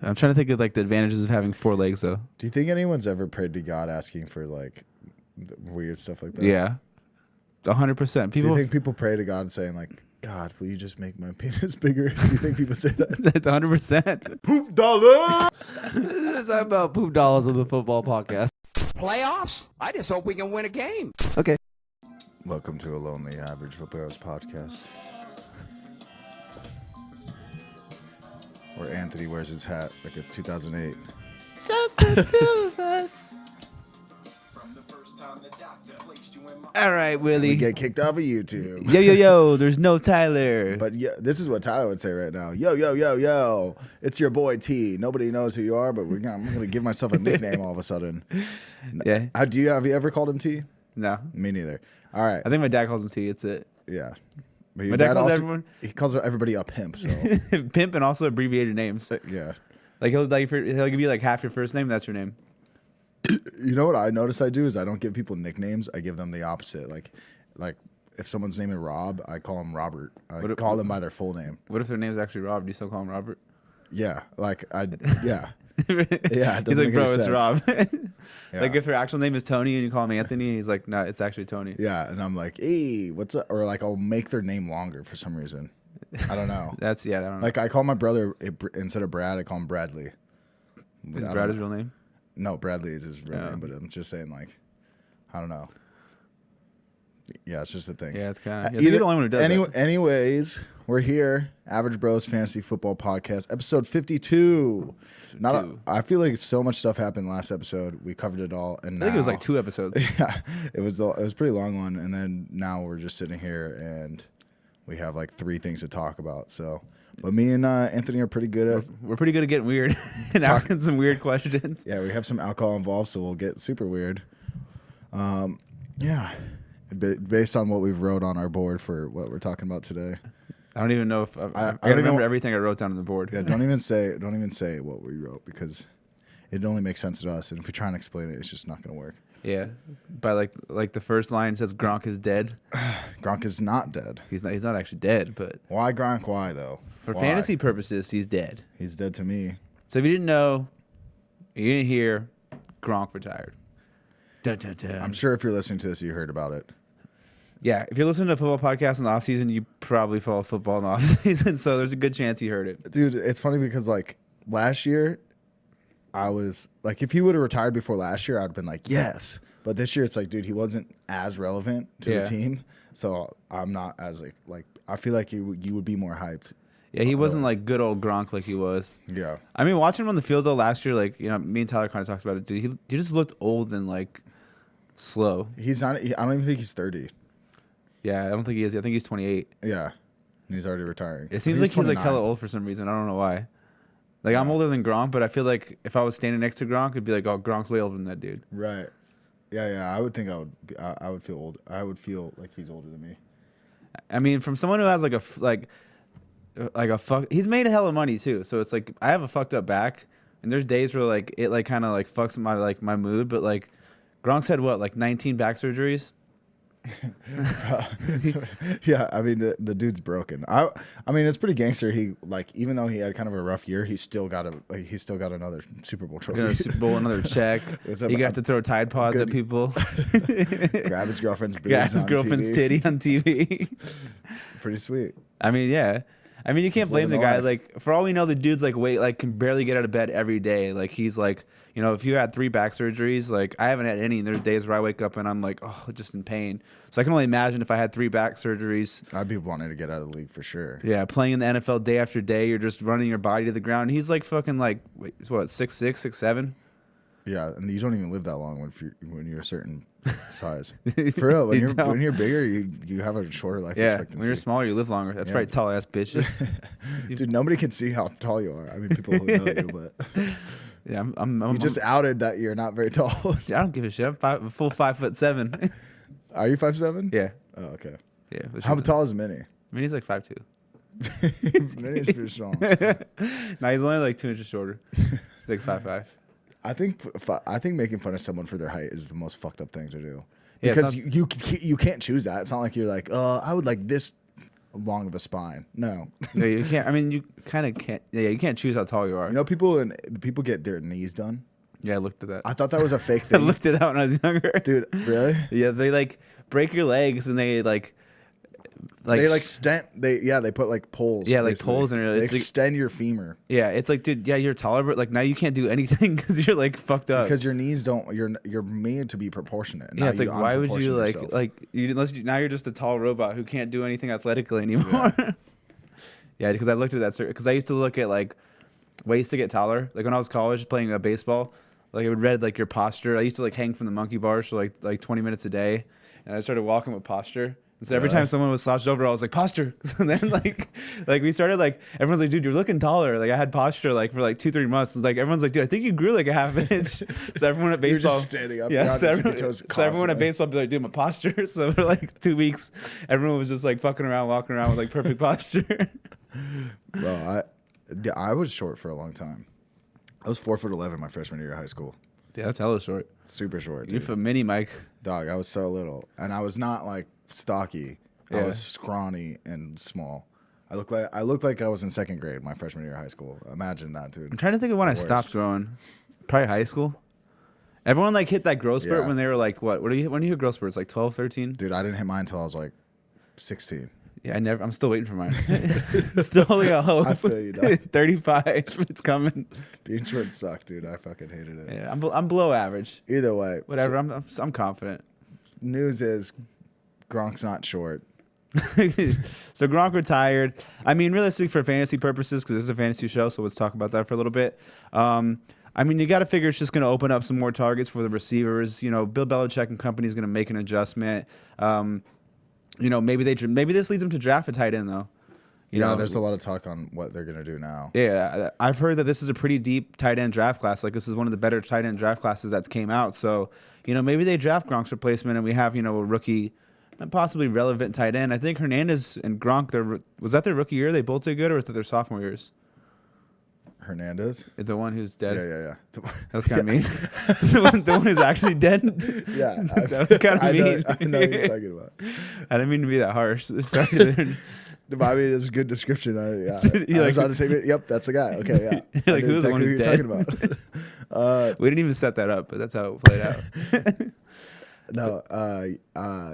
I'm trying to think of like the advantages of having 4 legs, though. Do you think anyone's ever prayed to God asking for like weird stuff like that? Yeah, 100%. Do you think people pray to God saying like, God, will you just make my penis bigger? Do you think people say that? 100%. Poop dollar. Let's talk about poop dollars on the football podcast. Playoffs? I just hope we can win a game. Okay. Welcome to a Lonely Average Footballers podcast, where Anthony wears his hat like it's 2008. Just the two of us. All right, Willie. We get kicked off of YouTube. Yo, there's no Tyler. But yeah, this is what Tyler would say right now. Yo. It's your boy T. Nobody knows who you are, but I'm going to give myself a nickname all of a sudden. Yeah. Have you ever called him T? No. Me neither. All right. I think my dad calls him T. It's it. Yeah. But My dad calls everyone. He calls everybody a pimp. So Pimp and also abbreviated names. yeah. Like he'll give you like half your first name. That's your name. You know what I notice I do is I don't give people nicknames. I give them the opposite. Like if someone's name is Rob, I call them Robert. I call them by their full name. What if their name's actually Rob? Do you still call him Robert? Yeah. Yeah. Yeah. It He's like, bro, it's sense. Rob. Yeah. Like if her actual name is Tony and you call him Anthony, he's like, no, it's actually Tony. Yeah, and I'm like, hey, what's up? Or like I'll make their name longer for some reason. I don't know. I don't know. Like I call my brother instead of Brad, I call him Bradley. Is Brad his real name? No, Bradley is his real name, but I'm just saying, like, I don't know. Yeah, it's just a thing. Yeah, it's kind of. You're the only one who does that. Anyways, we're here, Average Bros Fantasy Football Podcast, episode 52. I feel like so much stuff happened last episode. We covered it all, and I think it was like 2 episodes. Yeah, it was a pretty long one, and then now we're just sitting here and we have like 3 things to talk about. So. But me and Anthony are pretty good at... We're pretty good at getting weird and asking some weird questions. Yeah, we have some alcohol involved, so we'll get super weird. Yeah, based on what we've wrote on our board for what we're talking about today. I don't even know if... I remember everything I wrote down on the board. Yeah, don't even say what we wrote because it only makes sense to us. And if we try and explain it, it's just not going to work. Yeah, by like the first line says Gronk is dead. Gronk is not dead. He's not actually dead, but why Gronk? Why though? For fantasy purposes, he's dead. He's dead to me. So if you didn't know, you didn't hear, Gronk retired. Dun, dun, dun. I'm sure if you're listening to this, you heard about it. Yeah, if you're listening to a football podcast in the off season, you probably follow football in the off season. So there's a good chance you heard it, dude. It's funny because like last year, I was like, if he would have retired before last year, I'd have been like, yes. But this year, it's like, dude, he wasn't as relevant to the team, so I'm not as like I feel like you would be more hyped. Yeah, he wasn't like good old Gronk like he was. Yeah. I mean, watching him on the field though last year, like me and Tyler kind of talked about it. Dude, he just looked old and like slow. He's not. I don't even think he's 30. Yeah, I don't think he is. I think he's 28. Yeah, and he's already retiring. It seems like he's like hella old for some reason. I don't know why. Like I'm older than Gronk, but I feel like if I was standing next to Gronk, it'd be like, oh, Gronk's way older than that dude. Right. Yeah. I would think I would feel old. I would feel like he's older than me. I mean, from someone who has he's made a hell of money too. So it's like I have a fucked up back, and there's days where like it like kind of like fucks my mood. But like Gronk's had what, like 19 back surgeries. Yeah, I mean the dude's broken. I mean it's pretty gangster. He like even though he had kind of a rough year, he still got another Super Bowl trophy. Another Super Bowl, another check. He got to throw Tide Pods at people. Grab his girlfriend's boobs. Grab his girlfriend's titty on TV. Pretty sweet. I mean, yeah. I mean, you can't blame the guy. Like, for all we know, the dude's like can barely get out of bed every day. Like, he's like, if you had 3 back surgeries, like I haven't had any. And there's days where I wake up and I'm like, oh, just in pain. So I can only imagine if I had 3 back surgeries. I'd be wanting to get out of the league for sure. Yeah, playing in the NFL day after day, you're just running your body to the ground. And he's like fucking like, wait, what, 6'6", 6'7"? Yeah, and you don't even live that long when you're a certain size. For real, when you're bigger, you have a shorter life expectancy. Yeah, when you're smaller, you live longer. That's right, tall ass bitches. Dude, nobody can see how tall you are. I mean, people who know you, but yeah, you just outed that you're not very tall. I don't give a shit. I'm a full 5'7". Are you 5'7"? Yeah. Oh, okay. Yeah. How tall is Minnie? Minnie's like 5'2". Minnie's pretty strong. Nah, he's only like 2 inches shorter. He's like 5'5". I think making fun of someone for their height is the most fucked up thing to do because you can't choose that. It's not like you're like, I would like this long of a spine. No. Yeah, you can't. I mean, you kind of can't. Yeah, you can't choose how tall you are. You know, people get their knees done. Yeah, I looked at that. I thought that was a fake I thing. looked it out when I was younger. Dude, really? Yeah, they like break your legs and they like they like they put like poles. Yeah, like basically. poles in it. They It's like- extend your femur yeah, it's like, dude, yeah, you're taller, but like now you can't do anything because you're like fucked up. because your knees don't. You're made to be proportionate. Yeah, it's like why would you yourself. now you're just a tall robot who can't do anything athletically anymore. Yeah, because I looked at that because I used to look at like ways to get taller. Like when I was college playing baseball, like it would read like your posture. I used to like hang from the monkey bars for like 20 minutes a day, and I started walking with posture. And so every time someone was slouched over, I was like posture. So then like we started like everyone's like, dude, you're looking taller. Like I had posture like for like 2-3 months. It's like everyone's like, dude, I think you grew like a half inch. So everyone at baseball, You're just standing up. yeah. So everyone, toes so everyone at constantly. baseball would be like, dude, my posture. So for like 2 weeks, everyone was just like fucking around, walking around with like perfect posture. Bro, I was short for a long time. I was 4'11" my freshman year of high school. Yeah, that's hella short. Super short. You're Dude. from mini Mike. Dog, I was so little, and I was not like stocky. I Yeah. was scrawny and small. I looked like I was in second grade my freshman year of high school. Imagine that, dude. I'm trying to think of when I worst. stopped growing. Probably high school. Everyone like hit that growth spurt Yeah. when they were like what? When do you hit growth spurts? Like 12, 13? Dude, I didn't hit mine until I was like 16. Yeah, I'm still waiting for mine. Still holding out hope. I feel you, dog. 35. It's coming. Being short sucked, dude. I fucking hated it. Yeah, I'm below average. Either way, Whatever. I'm confident. news is Gronk's not short. So Gronk retired. I mean, realistically, for fantasy purposes, because this is a fantasy show, so let's talk about that for a little bit. I mean, you got to figure it's just going to open up some more targets for the receivers. You know, Bill Belichick and company is going to make an adjustment. You know, maybe this leads them to draft a tight end though. You know, There's a lot of talk on what they're gonna do now. Yeah, I've heard that this is a pretty deep tight end draft class. Like this is one of the better tight end draft classes that's came out. So, you know, maybe they draft Gronk's replacement and we have, you know, a rookie, possibly relevant tight end. I think Hernandez and Gronk, was that their rookie year? They both did good, or was that their sophomore years? Hernandez? The one who's dead? Yeah. That was kind of mean. the one who's actually dead? Yeah. That was kind of mean. I know what you're talking about. I didn't mean to be that harsh. Sorry. I mean, it's a good description. You're I was like- on the same. Yep, that's the guy. Okay, yeah. You're like, I knew who's the one exactly who's who you're talking about. We didn't even set that up, but that's how it played out. No,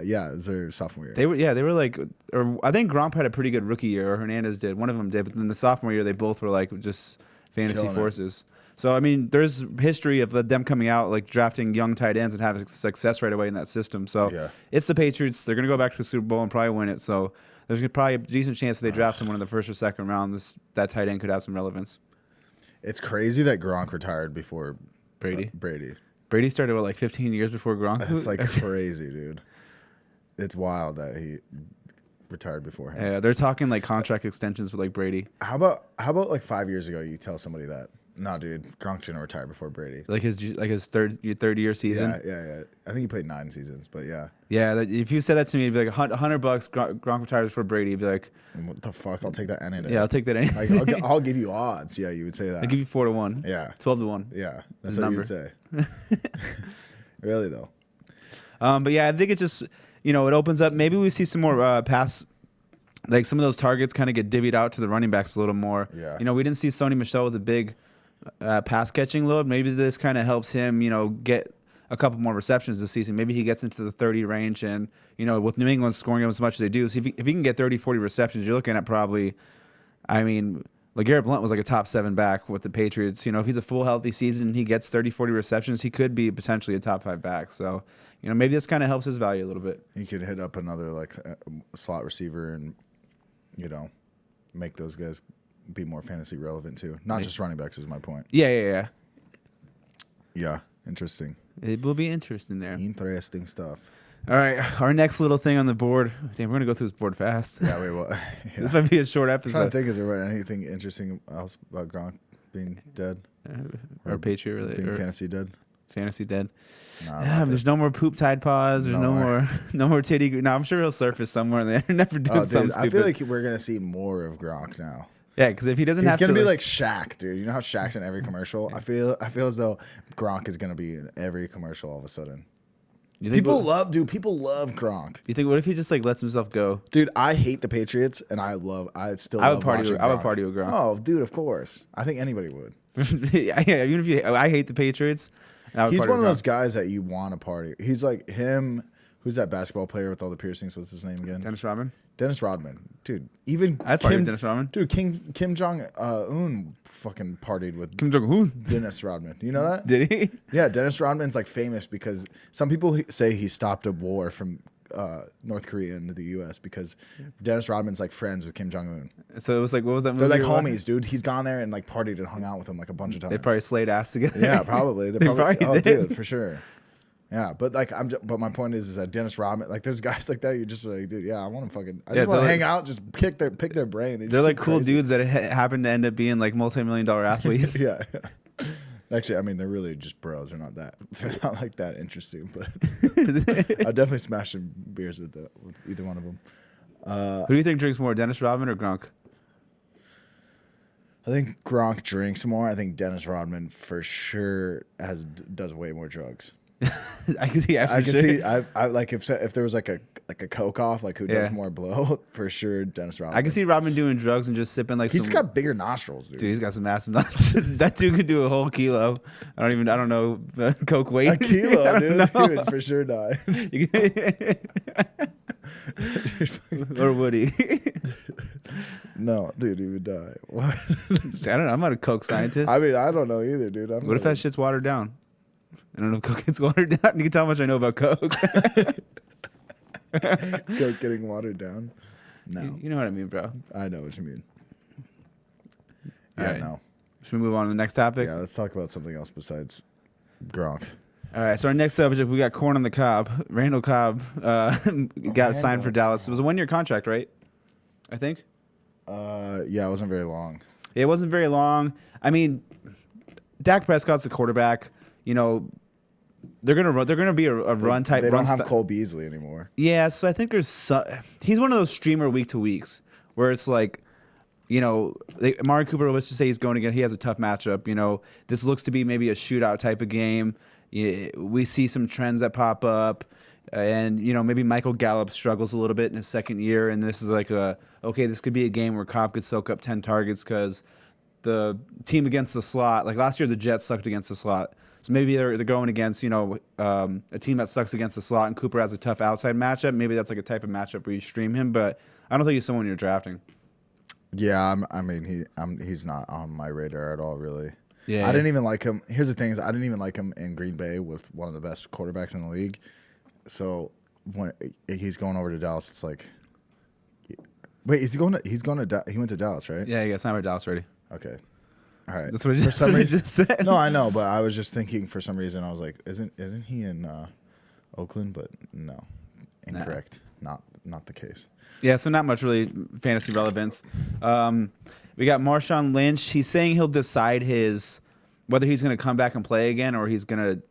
yeah, it's their sophomore year. They were like, or I think Gronk had a pretty good rookie year, or Hernandez did. One of them did, but then the sophomore year, they both were like just fantasy Killing it. forces. So I mean, there's history of them coming out like drafting young tight ends and having success right away in that system. So Yeah. it's the Patriots. They're gonna go back to the Super Bowl and probably win it. So there's probably a decent chance that they draft someone in the first or second round. That tight end could have some relevance. It's crazy that Gronk retired before Brady. Brady Started like 15 years before Gronk. It's like crazy, dude. It's wild that he retired before him. Yeah, they're talking like contract extensions with like Brady. How about like 5 years ago you tell somebody that? No, dude, Gronk's gonna retire before Brady. Like his third year season. Yeah. I think he played 9 seasons, but yeah. Yeah, if you said that to me, it'd be like $100. Gronk retires for Brady. You'd be like, What the fuck? I'll take that any day. yeah, I'll take that. Like, I'll give you odds. Yeah, you would say that. I'll give you 4-1. Yeah. 12-1. Yeah, that's The what number. you would say. Really though. But yeah, I think it just it opens up. Maybe we see some more pass. Like some of those targets kind of get divvied out to the running backs a little more. Yeah. We didn't see Sony Michel with a big pass catching load. Maybe this kind of helps him, get a couple more receptions this season. Maybe he gets into the 30 range, and with New England scoring as much as they do, so if he can get 30, 40 receptions, you're looking at probably, I mean, LeGarrette Blount was like a top 7 back with the Patriots. If he's a full healthy season, he gets 30, 40 receptions, he could be potentially a top 5 back. So, maybe this kind of helps his value a little bit. He could hit up another like slot receiver and make those guys be more fantasy relevant too. Not just running backs is my point. Yeah. Yeah, interesting. It will be interesting there. Interesting stuff. All right, our next little thing on the board. Damn, we're gonna go through this board fast. Yeah, wait, what? This might be a short I'm trying to episode. think, is there anything interesting else about Gronk being dead? Or Patriot Being related, or fantasy dead? fantasy dead. Nah, Yeah, there's no more poop Tide Paws. There's no more. more titty. No, I'm sure he'll surface somewhere in there. Never do Oh, something dude, stupid. I feel like we're gonna see more of Gronk now. Yeah, because if he doesn't He's have gonna to, be like Shaq, dude. You know how Shaq's in every commercial? I feel as though Gronk is gonna be in every commercial all of a sudden. People love Gronk. You think what if he just like lets himself go? Dude, I hate the Patriots, and I still love watching Gronk. I would party with Gronk. Oh, dude, of course. I think anybody would. Yeah, even if I hate the Patriots. He's one of those guys that you want to party. He's like him. Who's that basketball player with all the piercings? What's his name again? Dennis Rodman. Dennis Rodman, dude. Even I'd party with Dennis Rodman. Dude, Kim Jong Un fucking partied with Kim Jong Un. Dennis Rodman. You know that? Did he? Yeah, Dennis Rodman's like famous because some people say he stopped a war from North Korea into the U.S. because Dennis Rodman's like friends with Kim Jong Un. So it was like, what was that movie? They're like homies, dude. He's gone there and like partied and hung out with him like a bunch of times. They probably slayed ass together. Yeah, probably. They probably oh, did. dude, for sure. Yeah, but like but my point is that Dennis Rodman, like there's guys like that, you're just like, dude, yeah, I want to I just want to hang out, just pick their brain. They're like cool dudes that happen to end up being like multi-million-dollar athletes. Yeah. Actually, I mean, they're really just bros. They're not like that interesting, but I'll definitely smash some beers with either one of them. Who do you think drinks more, Dennis Rodman or Gronk? I think Gronk drinks more. I think Dennis Rodman for sure does way more drugs. I can see. I can see. I like if there was like a coke off, like who does more blow for sure. Dennis Rodman. I can see Rodman doing drugs and just sipping like. He's got bigger nostrils, dude. Dude, he's got some massive nostrils. That dude could do a whole kilo. I don't know coke weight. A kilo, dude. He would for sure die. Or would he? No, dude, he would die. What? I don't know. I'm not a coke scientist. I mean, I don't know either, dude. What if that shit's watered down? I don't know if coke gets watered down. You can tell how much I know about coke. Coke getting watered down? No. You know what I mean, bro. I know what you mean. All Yeah, right. no. Should we move on to the next topic? Yeah, let's talk about something else besides Gronk. All right, so our next subject, we got corn on the cob. Randall Cobb got signed for Dallas. It was a 1-year contract, right? I think. Yeah, it wasn't very long. It wasn't very long. I mean, Dak Prescott's the quarterback. You know, they're gonna be a run type. They don't have Cole Beasley anymore. Yeah, so I think he's one of those streamer week to weeks where it's like, you know, Amari Cooper, let's just say he's going again. He has a tough matchup. You know, this looks to be maybe a shootout type of game. We see some trends that pop up, and you know, maybe Michael Gallup struggles a little bit in his second year, and this is like this could be a game where Cobb could soak up 10 targets because the team against the slot, like last year, the Jets sucked against the slot. So maybe they're going against, you know, a team that sucks against the slot, and Cooper has a tough outside matchup. Maybe that's like a type of matchup where you stream him, but I don't think he's someone you're drafting. Yeah, I mean, he's not on my radar at all, really. Yeah, I didn't even like him. Here's the thing: I didn't even like him in Green Bay with one of the best quarterbacks in the league. So when he's going over to Dallas, it's like, wait, he went to Dallas, right? Yeah, he got signed by Dallas already. Okay. All right. That's what he just said. No, I know, but I was just thinking for some reason I was like, isn't he in Oakland? But no, incorrect. No. Not the case. Yeah, so not much really fantasy relevance. We got Marshawn Lynch. He's saying he'll decide whether he's going to come back and play again or he's going to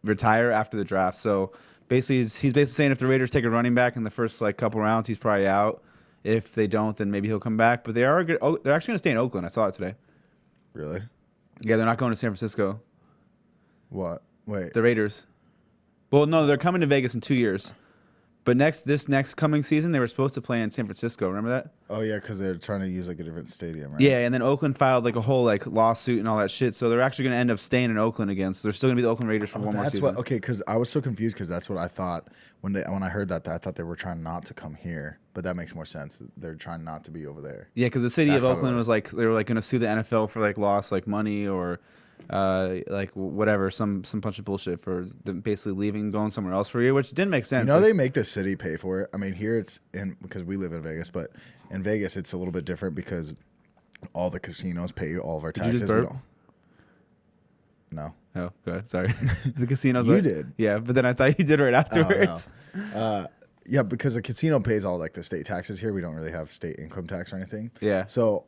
retire after the draft. So basically, he's basically saying if the Raiders take a running back in the first like couple rounds, he's probably out. If they don't, then maybe he'll come back. But they're actually going to stay in Oakland. I saw it today. Really? Yeah, they're not going to San Francisco. What? Wait. The Raiders. Well, no, they're coming to Vegas in 2 years. But this next coming season, they were supposed to play in San Francisco. Remember that? Oh yeah, because they're trying to use like a different stadium, right? Yeah, and then Oakland filed like a whole like lawsuit and all that shit. So they're actually going to end up staying in Oakland again. So they're still going to be the Oakland Raiders for one more season. Okay, because I was so confused because that's what I thought when I heard that. I thought they were trying not to come here, but that makes more sense. They're trying not to be over there. Yeah, because the city That's of Oakland was like they were like going to sue the NFL for like lost like money or like whatever, some bunch of bullshit for them basically leaving and going somewhere else for a year, which didn't make sense. You know, they make the city pay for it. I mean, here because we live in Vegas, but in Vegas it's a little bit different because all the casinos pay all of our taxes. Did you just burp? No. Oh, good. Sorry. The casinos. You did. Yeah, but then I thought you did right afterwards. Oh, no. Yeah, because the casino pays all like the state taxes here. We don't really have state income tax or anything. Yeah. So,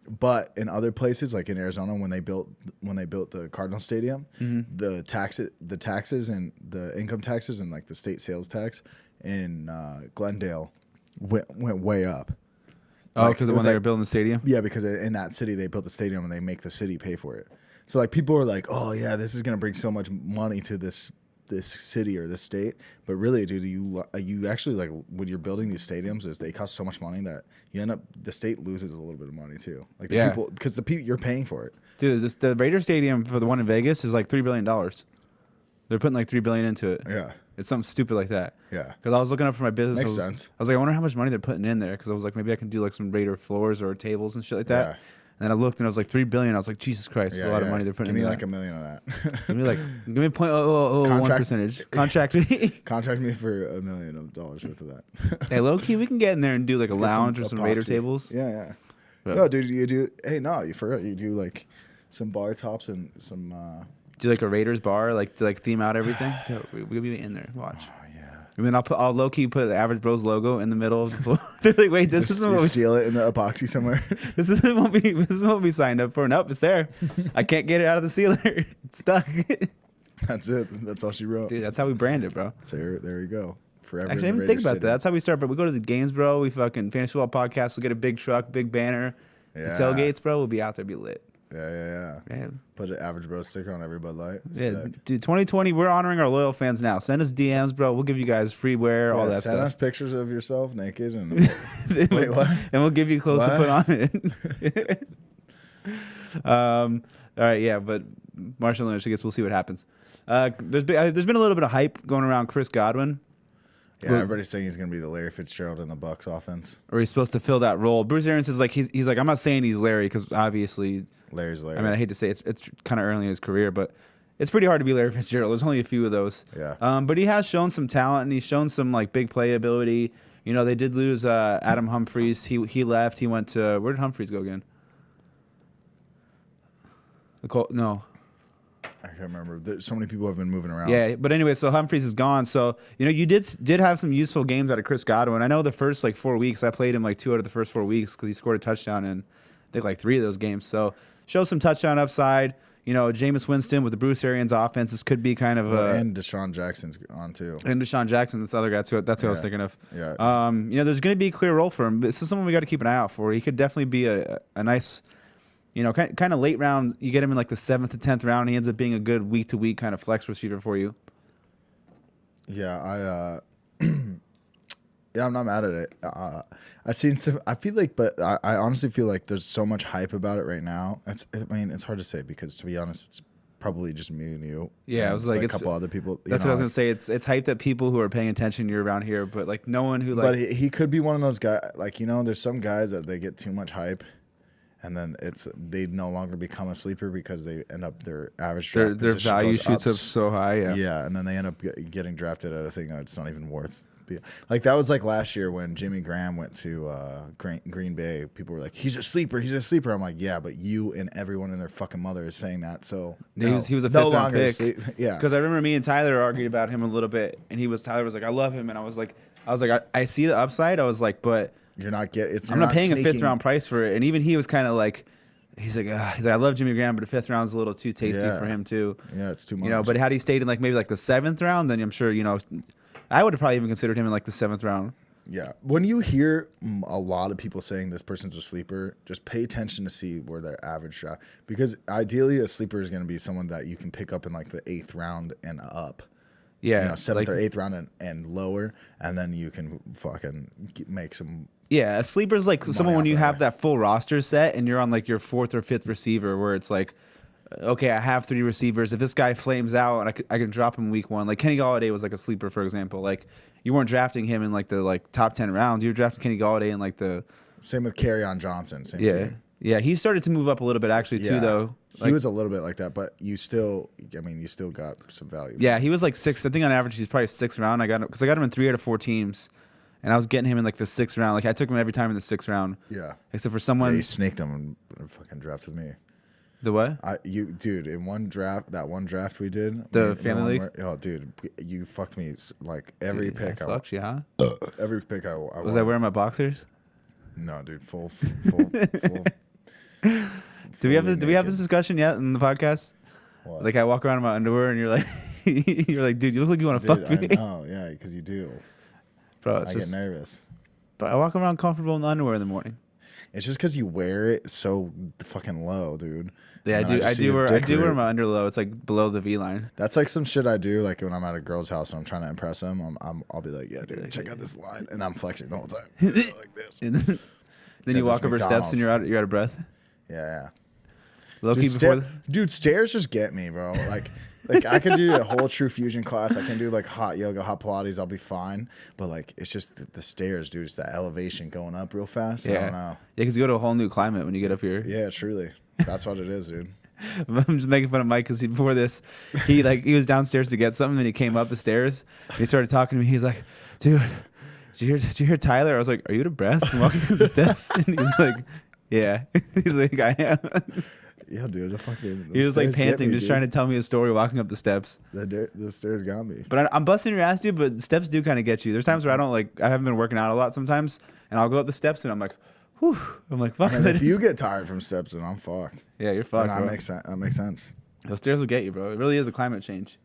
but in other places like in Arizona, when they built the Cardinal Stadium, the taxes and the income taxes and like the state sales tax in Glendale went way up. Oh, because when they were building the stadium. Yeah, because in that city they built the stadium and they make the city pay for it. So like people are like, oh yeah, this is gonna bring so much money to this this city or this state. But really, dude, you actually like when you're building these stadiums, they cost so much money that you end up the state loses a little bit of money too. Like the people, because the people you're paying for it. Dude, the Raiders Stadium for the one in Vegas is like $3 billion. They're putting like $3 billion into it. Yeah. It's something stupid like that. Yeah. Because I was looking up for my business. Makes sense. I was like, I wonder how much money they're putting in there. Because I was like, maybe I can do like some Raider floors or tables and shit like that. Yeah. And then I looked and I was like, $3 billion. I was like, Jesus Christ, that's a lot of money they're putting in. Give me there. like $1 million of that. Give me 0.001 percentage. Contract me. Contract me for $1 million worth of that. Hey, low key, we can get in there and do like a lounge or some Raider tables. Yeah. But, no, dude, you do. Hey, no, you forgot. You do like some bar tops and some. Do like a Raiders bar, like to like theme out everything. Yeah, we'll be in there. Watch. Oh yeah. And then I'll low key put the Average Bros logo in the middle of the floor. They're like, wait, this isn't what we seal it in the epoxy somewhere. This isn't what we signed up for. Nope, it's there. I can't get it out of the sealer. It's stuck. That's it. That's all she wrote. Dude, that's how we brand it, bro. So there you go. Forever. Actually, I didn't even think about that. That's how we start. But we go to the games, bro. We fucking Fantasy Football Podcast. We'll get a big truck, big banner. Yeah. The tailgates, bro. We'll be out there, be lit. Yeah. Man. Put an Average Bro sticker on every Bud Light. Yeah, dude. 2020, we're honoring our loyal fans now. Send us DMs, bro. We'll give you guys free wear, all that send stuff. us pictures of yourself naked and wait, what? And we'll give you clothes to put on it. All right, yeah, but Marshall Lynch, I guess we'll see what happens. There's been a little bit of hype going around Chris Godwin. Yeah, everybody's saying he's going to be the Larry Fitzgerald in the Bucs offense. Or he's supposed to fill that role. Bruce Arians is like, he's like, I'm not saying he's Larry because obviously Larry's Larry. I mean, I hate to say it's kind of early in his career, but it's pretty hard to be Larry Fitzgerald. There's only a few of those. Yeah. But he has shown some talent and he's shown some like big play ability. You know, they did lose Adam Humphries. He left. He went to, where did Humphries go again? No. I can't remember. So many people have been moving around. Yeah, but anyway, so Humphries is gone. So, you know, you did have some useful games out of Chris Godwin. I know the first like 4 weeks, I played him like 2 out of the first 4 weeks because he scored a touchdown in I think like 3 of those games. So show some touchdown upside. You know, Jameis Winston with the Bruce Arians offense, this could be kind of and Deshaun Jackson's on too. And Deshaun Jackson, this other guy too. That's what I was thinking of. Yeah. You know, there's going to be a clear role for him. This is someone we got to keep an eye out for. He could definitely be a nice, you know, kind of late round. You get him in like the 7th to 10th round. He ends up being a good week to week kind of flex receiver for you. Yeah, yeah, I'm not mad at it. I've seen some. I feel like, but I honestly feel like there's so much hype about it right now. It's hard to say because, to be honest, it's probably just me and you. Yeah, I was like a couple other people. That's what I was gonna say. It's hype that people who are paying attention you're around here, but like no one who like. But he could be one of those guys. Like, you know, there's some guys that they get too much hype, and then they no longer become a sleeper because they end up their average draft their position value goes shoots up so high. Yeah. Yeah, and then they end up getting drafted at a thing that's not even worth. Like that was like last year when Jimmy Graham went to Green Bay. People were like, "He's a sleeper. He's a sleeper." I'm like, "Yeah, but you and everyone and their fucking mother is saying that." So he was a no 5th round longer pick. Yeah, because I remember me and Tyler argued about him a little bit, and Tyler was like, "I love him," and I was like, I see the upside. I was like, but you're not getting. I'm not paying a 5th round price for it. And even he was kind of like. He's like, I love Jimmy Graham, but the 5th round is a little too tasty for him too. Yeah, it's too much. You know, but had he stayed in like maybe like the 7th round, then I'm sure, you know, I would have probably even considered him in like the 7th round. Yeah. When you hear a lot of people saying this person's a sleeper, just pay attention to see where their average draft. Because ideally, a sleeper is going to be someone that you can pick up in like the 8th round and up. Yeah. You know, 7th or 8th round and lower, and then you can fucking make some. Yeah, a sleeper is like someone when you have that full roster set and you're on like your 4th or 5th receiver where it's like, okay, I have 3 receivers. If this guy flames out, and I can drop him week 1. Like Kenny Golladay was like a sleeper, for example. Like you weren't drafting him in like the top 10 rounds. You were drafting Kenny Golladay in like the. Same with Kerryon Johnson. Same team. Yeah, he started to move up a little bit actually too, though. He was a little bit like that, but you still got some value. Yeah, he was like 6th. I think on average he's probably 6th round. I got him in 3 out of 4 teams. And I was getting him in like the 6th round. Like I took him every time in the 6th round. Yeah. Except for someone. Yeah, you snaked him and fucking drafted me. The what? Dude, in one draft we did. The family league? Oh, dude, you fucked me like every pick. I fucked you, huh? Every pick I was I wearing my boxers? No, dude, full. Do we have this discussion yet in the podcast? What? Like I walk around in my underwear and you're like, dude, you look like you want to fuck me. Oh yeah, because you do. Bro, I get nervous. But I walk around comfortable in the underwear in the morning. It's just because you wear it so fucking low, dude. Yeah, I do wear my under low. It's like below the V line. That's like some shit I do. Like when I'm at a girl's house and I'm trying to impress them, I'll be like, yeah, dude, check out this line, and I'm flexing the whole time like this. Then you walk up her steps and you're out of breath. Yeah. Low key dude, stairs just get me, bro. Like I can do a whole True Fusion class. I can do like hot yoga, hot Pilates. I'll be fine. But like it's just the stairs, dude. It's that elevation going up real fast. Yeah. I don't know. Yeah, because you go to a whole new climate when you get up here. Yeah, truly. That's what it is, dude. I'm just making fun of Mike because before this, he was downstairs to get something, and he came up the stairs and he started talking to me. He's like, "Dude, did you hear Tyler?" I was like, "Are you out of breath from walking up the steps?" And he's like, "Yeah." He's like, "I am." Yeah, dude. He was like panting, just trying to tell me a story walking up the steps. The stairs got me. But I'm busting your ass, dude. But steps do kind of get you. There's times where I haven't been working out a lot sometimes, and I'll go up the steps and I'm like, whew. I'm like, fuck. And if you get tired from steps, then I'm fucked. Yeah, you're fucked. That makes sense. Those stairs will get you, bro. It really is a climate change.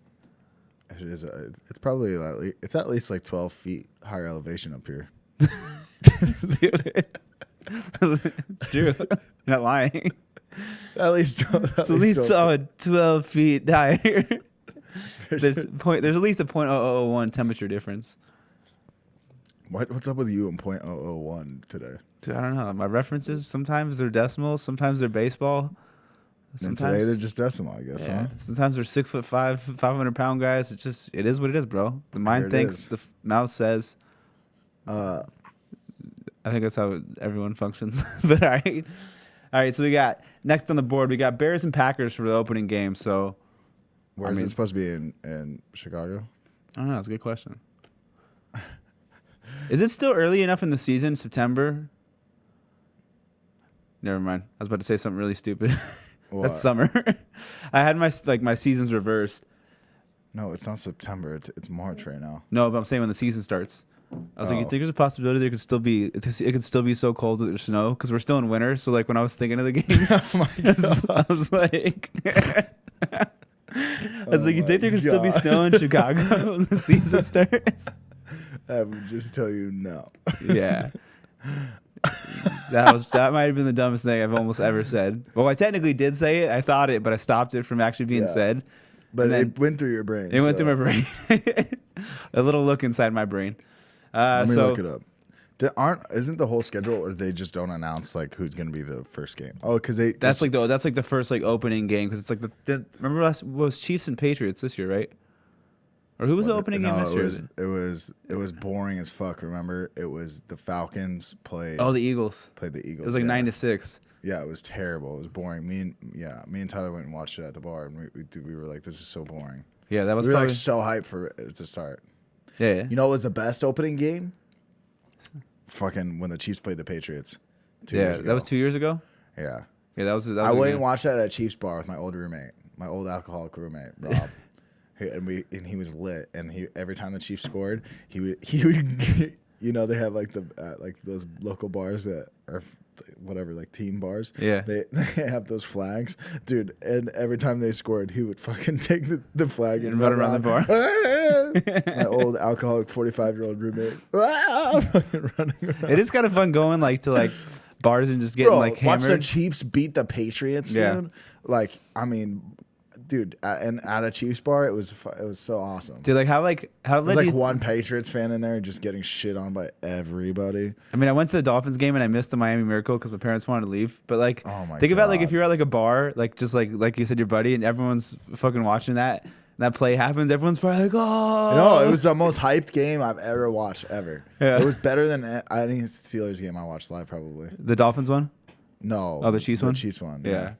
It is. It's probably it's at least like 12 feet higher elevation up here. Dude. It's true. You're not lying. At least It's at least 12 feet higher. There's at least a 0.001 temperature difference. What's up with you and 0.001 today? Dude, I don't know. My references, sometimes they're decimals, sometimes they're baseball. Sometimes and today they're just decimal, I guess. Yeah. Huh? Sometimes they're 6'5", 500-pound guys. It is what it is, bro. The mind thinks, the mouth says. I think that's how everyone functions. But all right. So we got next on the board. We got Bears and Packers for the opening game. So where is it supposed to be in Chicago? I don't know. That's a good question. Is it still early enough in the season, September? Never mind. I was about to say something really stupid. That's summer. I had my seasons reversed. No, it's not September. It's March right now. No, but I'm saying when the season starts. I was like, you think there's a possibility there could still be so cold that there's snow because we're still in winter. So like when I was thinking of the game, oh my God. I was like, you think there could still be snow in Chicago when the season starts? I would just tell you no. Yeah. That might have been the dumbest thing I've almost ever said. Well, I technically did say it. I thought it, but I stopped it from actually being said. But it went through your brain. It went through my brain. A little look inside my brain. Let me look it up. Isn't the whole schedule, or they just don't announce like who's going to be the first game? Oh, because that's It was boring as fuck. Remember, it was the Falcons played. Oh, the Eagles played the Eagles. It was like 9-6. Yeah, it was terrible. It was boring. Me and Tyler went and watched it at the bar, and we were like, this is so boring. Yeah, that was. We were like so hyped for it to start. Yeah. You know what was the best opening game? Fucking when the Chiefs played the Patriots. 2 years ago. That was 2 years ago. Yeah. Yeah, that was. I went and watched that at a Chiefs bar with my old roommate, my old alcoholic roommate, Rob. And he was lit. And every time the Chiefs scored, he would you know, they have like like those local bars that are whatever, like team bars. Yeah. They have those flags, dude. And every time they scored, he would fucking take the flag and run around the bar. My old alcoholic 45-year-old roommate. Running around. It is kind of fun going like to bars and just getting like hammered. Watch the Chiefs beat the Patriots, dude. Yeah. Like, I mean, dude, and at a Chiefs bar, it was so awesome. Dude, like how there's like one Patriots fan in there just getting shit on by everybody. I mean, I went to the Dolphins game and I missed the Miami Miracle because my parents wanted to leave. But like, oh think about like if you're at like a bar, like just like you said, your buddy, and everyone's fucking watching that. That play happens, everyone's probably like, oh. No, it was the most hyped game I've ever watched, ever. Yeah. It was better than any Steelers game I watched live, probably. The Dolphins one? No. Oh, the Chiefs one? The Chiefs one. Yeah.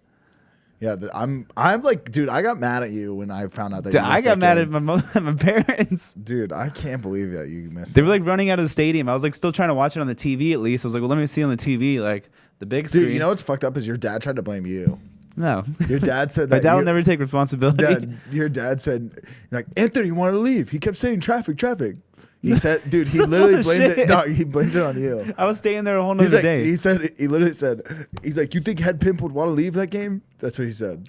Yeah, I'm like, dude, I got mad at you when I found out that I got mad at my parents. Dude, I can't believe that you missed They were like running out of the stadium. I was like still trying to watch it on the TV at least. I was like, well, let me see on the TV, like the big screen. Dude, you know what's fucked up is your dad tried to blame you. No. Your dad said that. My dad will never take responsibility. Your dad said, like, Anthony wanted to leave. He kept saying traffic. He said, dude, he literally blamed it. Dog, he blamed it on you. I was staying there a whole nother day. He literally said, he's like, you think Head Pimp would want to leave that game? That's what he said.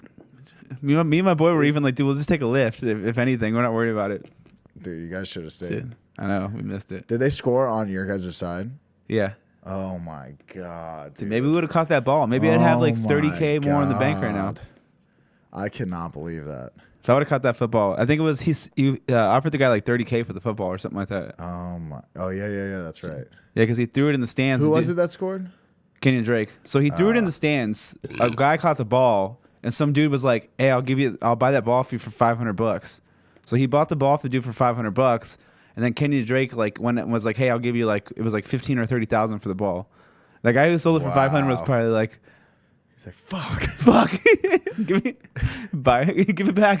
Me and my boy were even like, dude, we'll just take a lift. If anything, we're not worried about it. Dude, you guys should have stayed. Dude, I know. We missed it. Did they score on your guys' side? Yeah. Oh my god. Dude, maybe we would have caught that ball. Maybe I'd have like 30K more in the bank right now. I cannot believe that. If I would have caught that football, I think it was he offered the guy like 30K for the football or something like that. Oh yeah. That's right. Yeah, because he threw it in the stands. Who was it that scored? Kenyon Drake. So he threw it in the stands. A guy caught the ball, and some dude was like, "Hey, I'll buy that ball for you for $500." So he bought the ball for the dude for $500, and then Kenyon Drake was like, "Hey, I'll give you it was like 15 or 30,000 for the ball." The guy who sold it for 500 was probably like, he's like, fuck, give it back.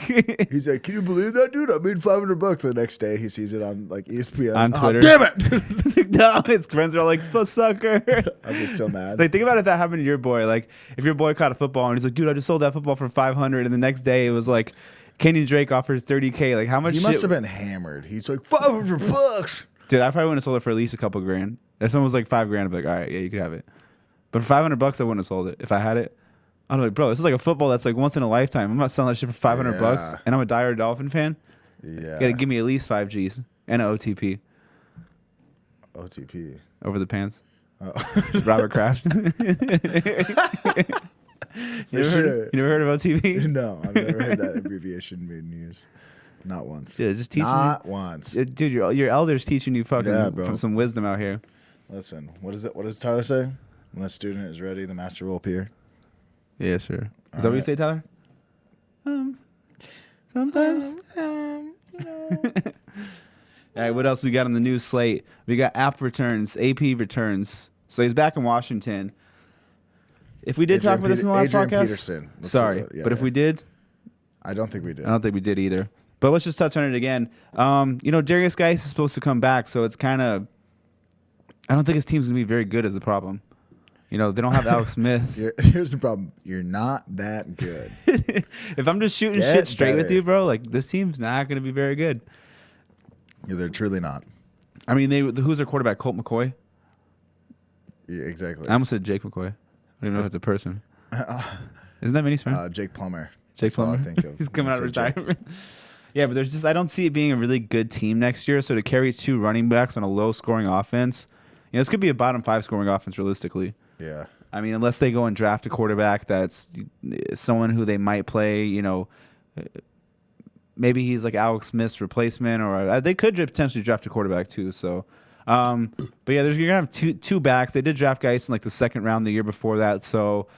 He's like, can you believe that, dude? I made $500. The next day, he sees it on like ESPN on Twitter. Damn it! No, his friends are all like, sucker. I'd be so mad. Like, think about if that happened to your boy. Like, if your boy caught a football and he's like, dude, I just sold that football for 500, and the next day it was like, Kenyon Drake offers 30K. Like, how much? He must have been hammered. He's like, $500. Dude, I probably wouldn't have sold it for at least a couple grand. If someone was like $5,000, I'd be like, all right, yeah, you could have it. But for $500, I wouldn't have sold it if I had it. I'm like, bro, this is like a football that's like once in a lifetime. I'm not selling that shit for $500, and I'm a diehard Dolphin fan. Yeah, you gotta give me at least 5 Gs and an OTP. OTP over the pants. Oh. Robert Kraft. You never heard of OTP? No, I've never heard that abbreviation being used. Not once. Yeah, just teaching. Not once. Dude, your elders teaching you fucking some wisdom out here. Listen, what is it? What does Tyler say? When the student is ready, the master will appear. Yeah, sure. Is that what you say, Tyler? Sometimes. All right, what else we got on the news slate? We got AP returns. So he's back in Washington. If we did talk about this in the last Adrian podcast, Peterson. sorry, but if we did, I don't think we did. I don't think we did either. But let's just touch on it again. Darius Geis is supposed to come back, so it's kind of. I don't think his team's gonna be very good. Is the problem? They don't have Alex Smith. Here's the problem. You're not that good. If I'm just shooting shit straight with you, bro, like this team's not gonna be very good. Yeah, they're truly not. I mean, who's their quarterback? Colt McCoy. Yeah, exactly. I almost said Jake McCoy. I don't even know if it's a person. Isn't that Minnie's friend? Jake Plummer. Jake Plummer. I think of. He's coming out of retirement. Yeah, but I don't see it being a really good team next year. So to carry 2 running backs on a low scoring offense, this could be a bottom 5 scoring offense realistically. Yeah. I mean, unless they go and draft a quarterback that's someone who they might play, maybe he's like Alex Smith's replacement, or they could potentially draft a quarterback too. So, but yeah, you're gonna have two backs. They did draft Geis in like the 2nd round the year before that, so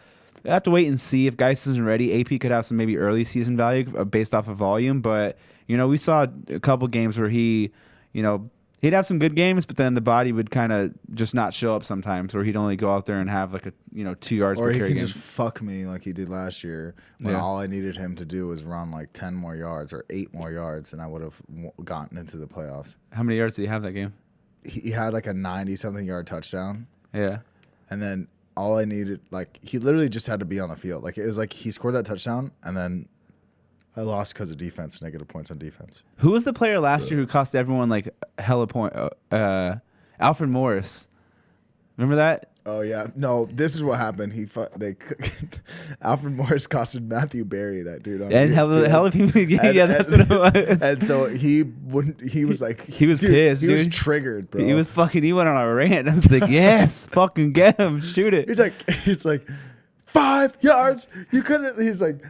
I have to wait and see if Geis isn't ready. AP could have some maybe early season value based off of volume, but we saw a couple games where he, he'd have some good games, but then the body would kind of just not show up sometimes, or he'd only go out there and have like a 2 yards per carry game. Or he can just fuck me like he did last year when all I needed him to do was run like 10 more yards or 8 more yards, and I would have gotten into the playoffs. How many yards did he have that game? He had like a 90-something yard touchdown. Yeah. And then all I needed, like he literally just had to be on the field. Like it was like he scored that touchdown, and then I lost because of defense, negative points on defense. Who was the player last year who cost everyone like hella point? Alfred Morris. Remember that? Oh yeah, no. This is what happened. Alfred Morris costed Matthew Berry, that dude. On and hella people. Yeah, that's what it was. And so he wouldn't. He was like, he was pissed. He dude. was triggered, bro. He was fucking. He went on a rant. I was like, yes, fucking get him, shoot it. He's like, 5 yards. You couldn't. He's like.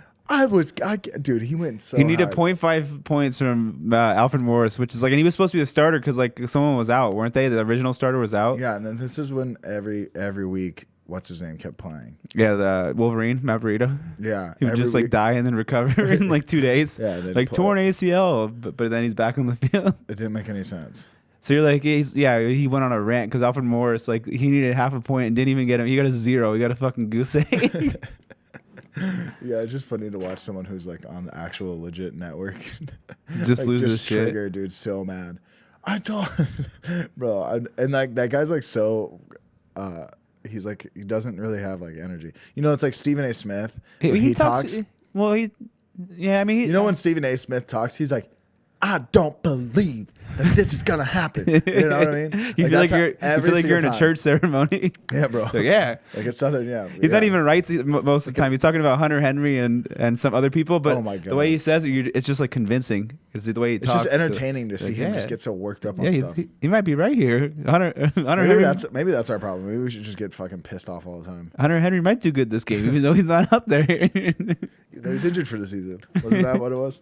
Dude, he went so. He needed hard. 0.5 points from Alfred Morris, which is like, and he was supposed to be the starter because like someone was out, weren't they? The original starter was out. Yeah, and then this is when every week, what's his name kept playing. Yeah, the Wolverine, Matt Breida. Yeah, he would just like die and then recover in like 2 days. Yeah, like torn ACL, but then he's back on the field. It didn't make any sense. So you're like, he went on a rant because Alfred Morris, like he needed half a point and didn't even get him. He got a 0. He got a fucking goose egg. Yeah, it's just funny to watch someone who's like on the actual legit network just like, lose his trigger, shit. dude. So mad. Bro, and like that guy's like so. He's like he doesn't really have like energy. It's like Stephen A. Smith. When he talks. Well, I mean, when Stephen A. Smith talks, he's like, I don't believe that this is gonna happen. You know what I mean? You feel like you're in a time. church ceremony. Yeah, bro. Like, yeah. Like it's Southern, yeah. He's not even right most of the time. He's talking about Hunter Henry and some other people, but Oh my God. the way he says it, it's just like convincing. Is the way he It's talks. just entertaining to see him yeah. just get so worked up on Yeah, stuff. he might be right here. Hunter Henry. Maybe that's our problem. Maybe we should just get fucking pissed off all the time. Hunter Henry might do good this game, even though he's not up there. He's injured for the season. Wasn't that what it was?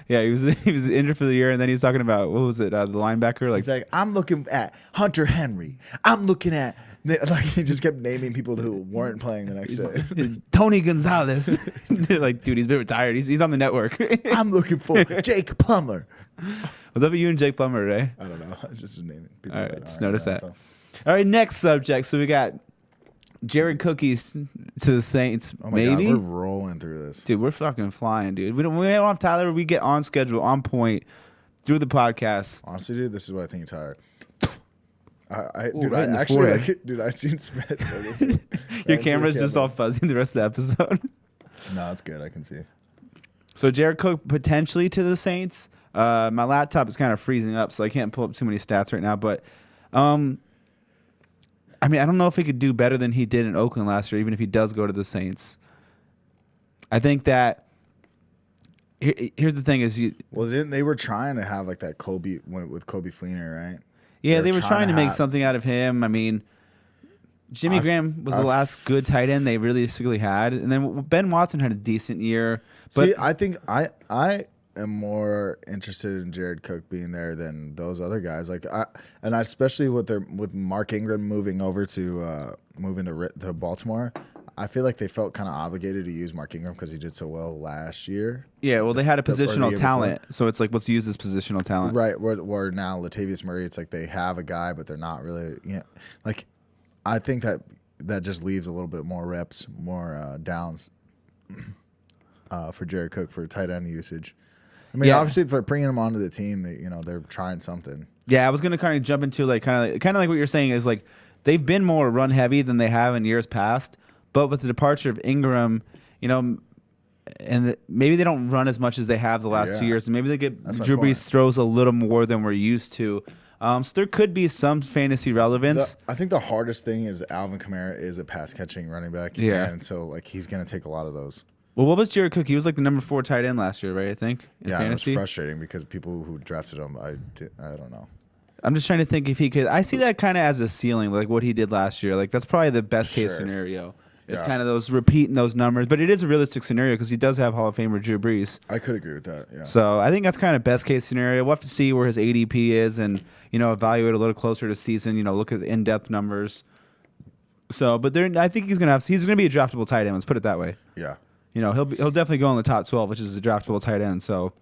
Yeah, he was injured for the year, and then he was talking about what was it, the linebacker? Like, He's like, I'm looking at Hunter Henry. I'm looking at like he just kept naming people who weren't playing the next day. Tony Gonzalez. They're like, dude, he's been retired. He's on the network. I'm looking for Jake Plummer. What's up with you and Jake Plummer today? I don't know. Just naming people. All right, that just aren't notice in the that. NFL. All right, next subject. So we got Jared Cookies to the Saints. Oh my maybe. God, we're rolling through this. Dude, we're fucking flying, dude. We don't have Tyler. We get on schedule, on point, through the podcast. Honestly, dude, this is what I think you're tired. Right in the forehead. I seen Smith. Your camera's just all fuzzy the rest of the episode. No, it's good. I can see. So Jared Cook potentially to the Saints. My laptop is kind of freezing up, so I can't pull up too many stats right now. But, I mean, I don't know if he could do better than he did in Oakland last year, even if he does go to the Saints. I think that here's the thing: is they were trying to have like that Kobe with Kobe Fleener, right? Yeah, they were trying to make something out of him. I mean, Jimmy Graham was the last good tight end they realistically had, and then Ben Watson had a decent year. But see, I think I am more interested in Jared Cook being there than those other guys. Like especially with Mark Ingram moving over to Baltimore. I feel like they felt kind of obligated to use Mark Ingram because he did so well last year. Yeah, well, they had a positional talent, before. so it's like, let's use this positional talent. Right, where now Latavius Murray, it's like they have a guy, but they're not really. Like I think that just leaves a little bit more reps, more downs for Jared Cook for tight end usage. I mean, obviously, if they're bringing him onto the team, they're trying something. Yeah, I was gonna kind of jump into like kind of like what you're saying is like they've been more run heavy than they have in years past. But with the departure of Ingram, and maybe they don't run as much as they have the last 2 years, and maybe they get Drew Brees throws a little more than we're used to. So there could be some fantasy relevance. I think the hardest thing is Alvin Kamara is a pass catching running back. Yeah, and so like he's gonna take a lot of those. Well, what was Jared Cook? He was like the number 4 tight end last year, right? I think. Yeah, fantasy. it was frustrating because people who drafted him, I don't know. I'm just trying to think if he could. I see that kind of as a ceiling, like what he did last year. Like that's probably the best case scenario. It's kind of those repeating those numbers, but it is a realistic scenario because he does have Hall of Famer Drew Brees. I could agree with that. Yeah. So I think that's kind of best case scenario. We'll have to see where his ADP is and evaluate a little closer to season. Look at the in-depth numbers. So, but I think he's gonna be a draftable tight end. Let's put it that way. Yeah. He'll definitely go in the top 12, which is a draftable tight end. So,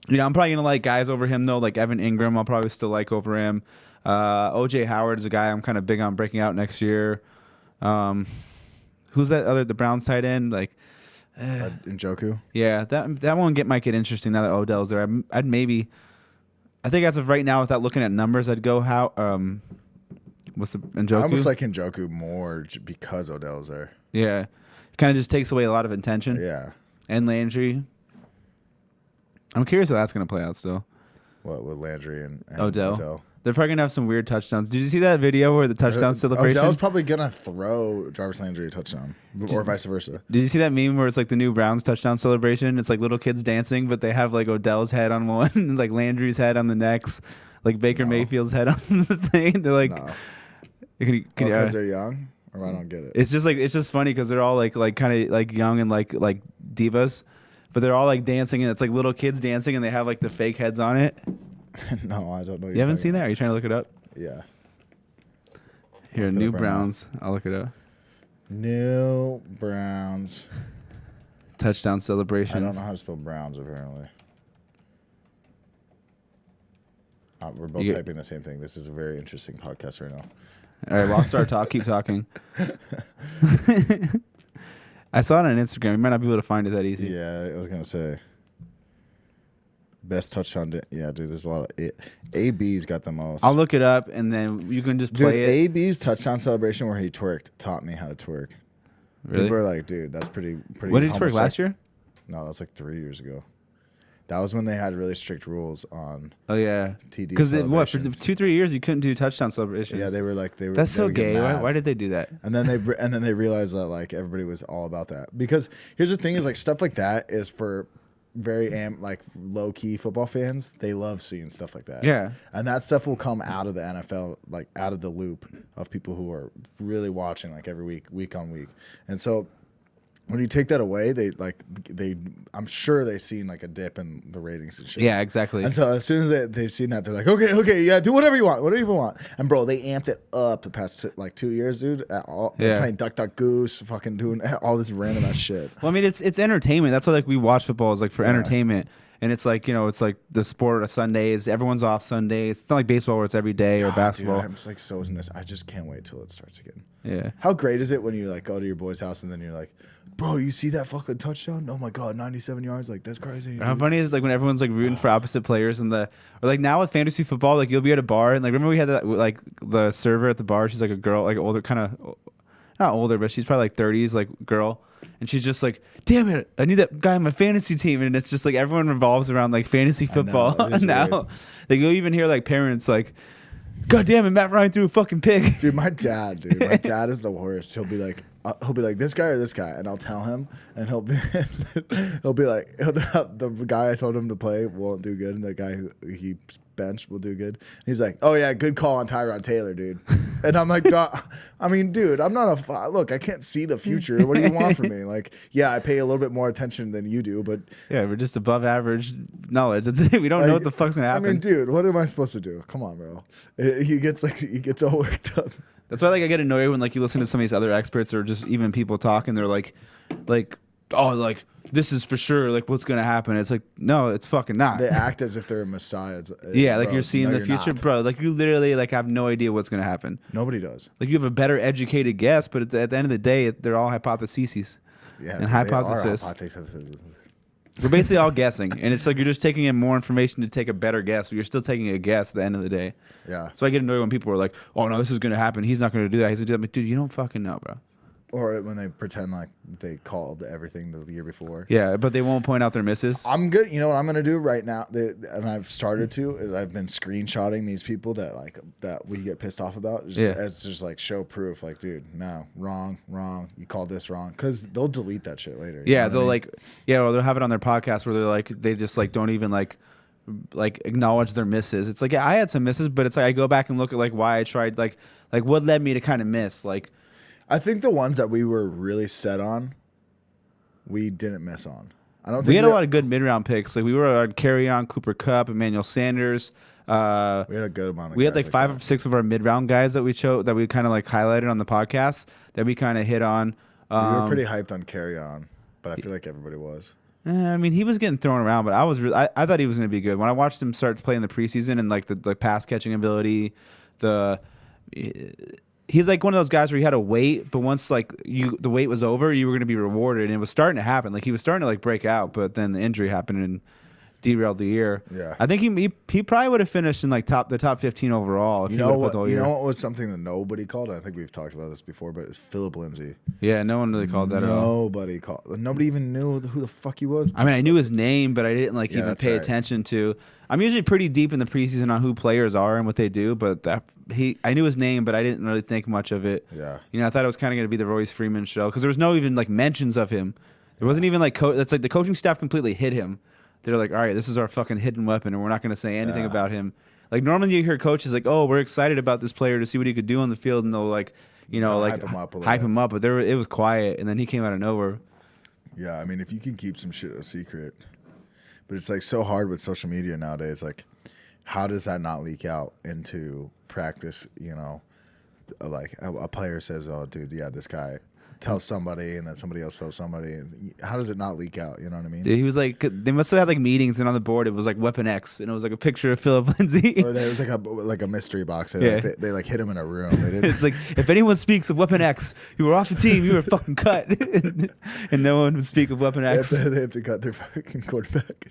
I'm probably gonna like guys over him though, like Evan Ingram. I'll probably still like over him. OJ Howard is a guy I'm kind of big on breaking out next year. Who's the Browns tight end? Like Njoku. Yeah, that one might get interesting now that Odell's there. I'd maybe. I think as of right now, without looking at numbers, I'd go what's the Njoku? I almost like Njoku more because Odell's there. Yeah, it kind of just takes away a lot of intention. Yeah. And Landry. I'm curious how that's gonna play out still. What with Landry and Odell? They're probably gonna have some weird touchdowns. Did you see that video where the touchdown celebration? Odell's probably gonna throw Jarvis Landry a touchdown, or vice versa. Did you see that meme where it's like the new Browns touchdown celebration? It's like little kids dancing, but they have like Odell's head on one, and like Landry's head on the next, like Baker Mayfield's head on the thing. They're like, because they're young, or I don't get it. It's just funny because they're all like kind of like young and like divas, but they're all like dancing, and it's like little kids dancing, and they have like the fake heads on it. No, I don't know. You haven't seen that? Are you trying to look it up? Yeah. Here, New Browns. I'll look it up. New Browns touchdown celebration. I don't know how to spell Browns, apparently. We're both typing the same thing. This is a very interesting podcast right now. All right, well, I'll start keep talking. I saw it on Instagram. You might not be able to find it that easy. Yeah, I was going to say. Best touchdown. Yeah, dude, there's a lot of it. AB's got the most. I'll look it up, and then you can just play it. AB's touchdown celebration where he twerked taught me how to twerk. Really? People are like, dude, that's pretty. What did he twerk last year? No, that's like 3 years ago. That was when they had really strict rules on. Oh yeah, TD because for celebrations. 2-3 years you couldn't do touchdown celebrations. Yeah, they were. That's so gay. Why did they do that? And then they realized that like everybody was all about that, because here's the thing: is like stuff like that is for very like low key football fans. They love seeing stuff like that. Yeah, and that stuff will come out of the NFL, like out of the loop of people who are really watching like every week on week, and so. When you take that away, I'm sure they've seen like a dip in the ratings and shit. Yeah, exactly. And so as soon as they've seen that, they're like, okay, yeah, do whatever you want. And bro, they amped it up the past 2 years, dude. They're playing Duck Duck Goose, fucking doing all this random ass shit. Well, I mean, it's entertainment. That's why like we watch football is like for entertainment. And it's like, it's like the sport of Sundays. Everyone's off Sundays. It's not like baseball where it's every day or basketball. Dude, I'm just like so I just can't wait till it starts again. Yeah. How great is it when you like go to your boy's house and then you're like, bro, you see that fucking touchdown? Oh my god, 97 yards! Like that's crazy. How funny is like when everyone's like rooting for opposite players or like now with fantasy football, like you'll be at a bar and like remember we had that like the server at the bar. She's like a girl, like older, kind of not older, but she's probably like 30s, like girl. And she's just like, damn it, I need that guy on my fantasy team. And it's just like everyone revolves around like fantasy football now. Weird. Like you'll even hear like parents like, God damn it, Matt Ryan threw a fucking pig. Dude, my dad is the worst. He'll be like, this guy or this guy, and I'll tell him, and he'll be like, the guy I told him to play won't do good, and the guy who he benched will do good. And he's like, oh yeah, good call on Tyrod Taylor, dude. And I'm like, I mean, dude, I'm not look, I can't see the future. What do you want from me? Like, yeah, I pay a little bit more attention than you do, but yeah, we're just above average knowledge. We don't know what the fuck's gonna happen. I mean, dude, what am I supposed to do? Come on, bro. He gets all worked up. That's why like I get annoyed when like you listen to some of these other experts or just even people talking. They're like, oh, like this is for sure like what's gonna happen. It's like no, it's fucking not. They act as if they're a messiah. Yeah, like you're seeing the future, bro. Like you literally like have no idea what's gonna happen. Nobody does. Like you have a better educated guess, but at the end of the day, they're all hypotheses. Yeah, and hypothesis. We're basically all guessing, and it's like you're just taking in more information to take a better guess, but you're still taking a guess at the end of the day. Yeah. So I get annoyed when people are like, "Oh no, this is gonna happen. He's not gonna do that. He's gonna do that." But dude, you don't fucking know, bro. Or when they pretend like they called everything the year before. Yeah, but they won't point out their misses. I'm good. You know what I'm gonna do right now, and I've started to. Is I've been screenshotting these people that we get pissed off about. It's just like show proof. Like, dude, no, wrong. You called this wrong, because they'll delete that shit later. Yeah, they'll or they'll have it on their podcast where they're like, they just like don't even like acknowledge their misses. It's like, yeah, I had some misses, but it's like I go back and look at like why I tried, like what led me to kind of miss. Like, I think the ones that we were really set on, we didn't miss on. I don't think we had a lot of good mid-round picks. Like we were on Carry-On, Cooper Kupp, Emmanuel Sanders. We had a good amount of we had like 5 or 6 of our mid-round guys that we chose, that we kind of like highlighted on the podcast, that we kind of hit on. We were pretty hyped on Carry-On, but I feel like everybody was. I mean, he was getting thrown around, but I thought he was going to be good. When I watched him start to play in the preseason and like the pass catching ability, he's like one of those guys where you had to wait, but once like the wait was over, you were going to be rewarded, and it was starting to happen. Like he was starting to like break out, but then the injury happened and derailed the year. Yeah, I think he probably would have finished in like the top 15 overall. If you know what? You know what was something that nobody called? I think we've talked about this before, but it's Philip Lindsay. Yeah, no one really called that at all. Nobody called. Nobody even knew who the fuck he was. I mean, I knew his name, but I didn't like even pay attention to. I'm usually pretty deep in the preseason on who players are and what they do, but I knew his name, but I didn't really think much of it. Yeah, I thought it was kind of going to be the Royce Freeman show, because there was no even like mentions of him. There wasn't even like that's like the coaching staff completely hid him. They're like, all right, this is our fucking hidden weapon, and we're not going to say anything about him. Like normally you hear coaches like, oh, we're excited about this player to see what he could do on the field, and they'll like, hype him up. But it was quiet, and then he came out of nowhere. Yeah, I mean, if you can keep some shit a secret, but it's like so hard with social media nowadays. Like, how does that not leak out into practice? Like a player says, oh, dude, yeah, this guy tells somebody, and then somebody else tells somebody. How does it not leak out? You know what I mean? Dude, he was like, they must have had like meetings, and on the board it was like Weapon X, and it was like a picture of Philip Lindsay. Or there was like a mystery box. They like hit him in a room. They didn't. It's like, if anyone speaks of Weapon X, you were off the team, you were fucking cut. And no one would speak of Weapon X. They have to cut their fucking quarterback.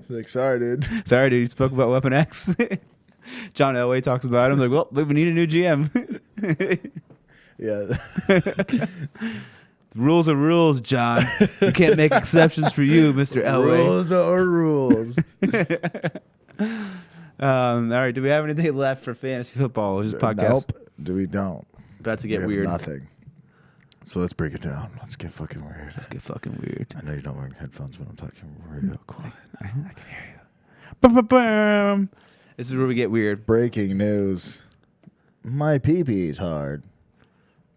Like, sorry, dude. Sorry, dude. You spoke about Weapon X. John Elway talks about him. Like, well, we need a new GM. Yeah. The rules are rules, John. We can't make exceptions for you, Mr. Elway. Rules are rules. All right. Do we have anything left for fantasy football? Just podcast. Nope. We don't. About to get We have weird. Nothing. So let's break it down. Let's get fucking weird. Let's get fucking weird. I know you don't wear headphones, but I'm talking real quiet. I can hear you. Bum. This is where we get weird. Breaking news. My pee-pee's hard.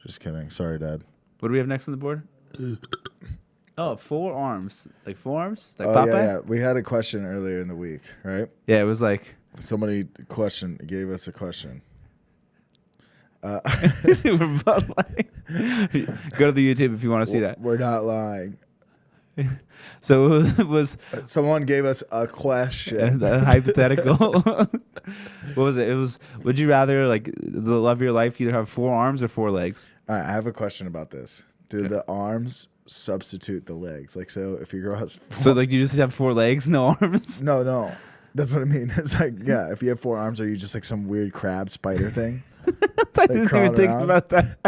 Just kidding. Sorry, Dad. What do we have next on the board? Oh, forearms. Like forearms? Like Oh, Popeye? yeah. We had a question earlier in the week, right? Yeah, it was like... Somebody gave us a question. We're both like... Go to the YouTube if you want to see that. We're not lying. So it was Someone gave us a question. a hypothetical. What was it? It was, would you rather, like, the love of your life either have 4 arms or 4 legs? All right, I have a question about this. Do the arms substitute the legs? Like, so if your girl has... So, like, you just have 4 legs, no arms? No. That's what I mean. It's like, yeah, if you have 4 arms, are you just like some weird crab spider thing? I didn't even crawling think around? about that.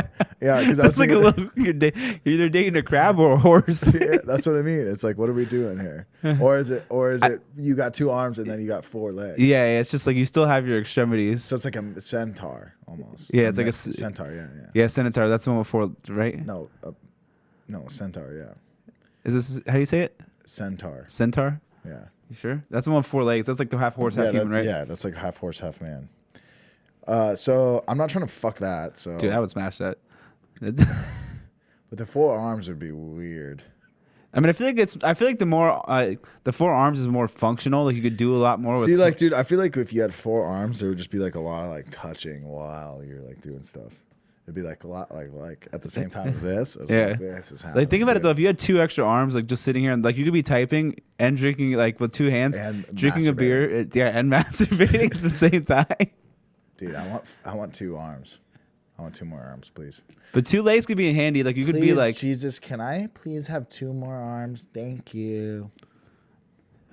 Yeah, because That's like a little... You're either dating a crab or a horse. Yeah, that's what I mean. It's like, what are we doing here? Or is it you got 2 arms and then you got 4 legs? Yeah, it's just like you still have your extremities. So it's like a centaur almost. Yeah, it's like a centaur. Yeah. Yeah, Centaur. That's the one with 4, right? No, centaur. Yeah, Is this how do you say it? centaur. Centaur? Yeah. You sure? That's the one with 4 legs. That's like the half horse, half human, right? Yeah, that's like half horse, half man. So I'm not trying to fuck that. So, Dude, I would smash that. but the 4 arms would be weird. I mean, I feel like the more the 4 arms is more functional. Like you could do a lot more. See, with like, dude, I feel like if you had 4 arms, there would just be like a lot of like touching while you're like doing stuff. It'd be like a lot like at the same time as this. Yeah. Like, this is happening. Like think about it too. though. If you had 2 extra arms, like just sitting here and like you could be typing and drinking like with 2 hands, And drinking a beer, and masturbating at the same time. Dude, I want 2 arms. I want 2 more arms, please. But 2 legs could be handy. Like you could be like, Jesus, can I please have 2 more arms? Thank you.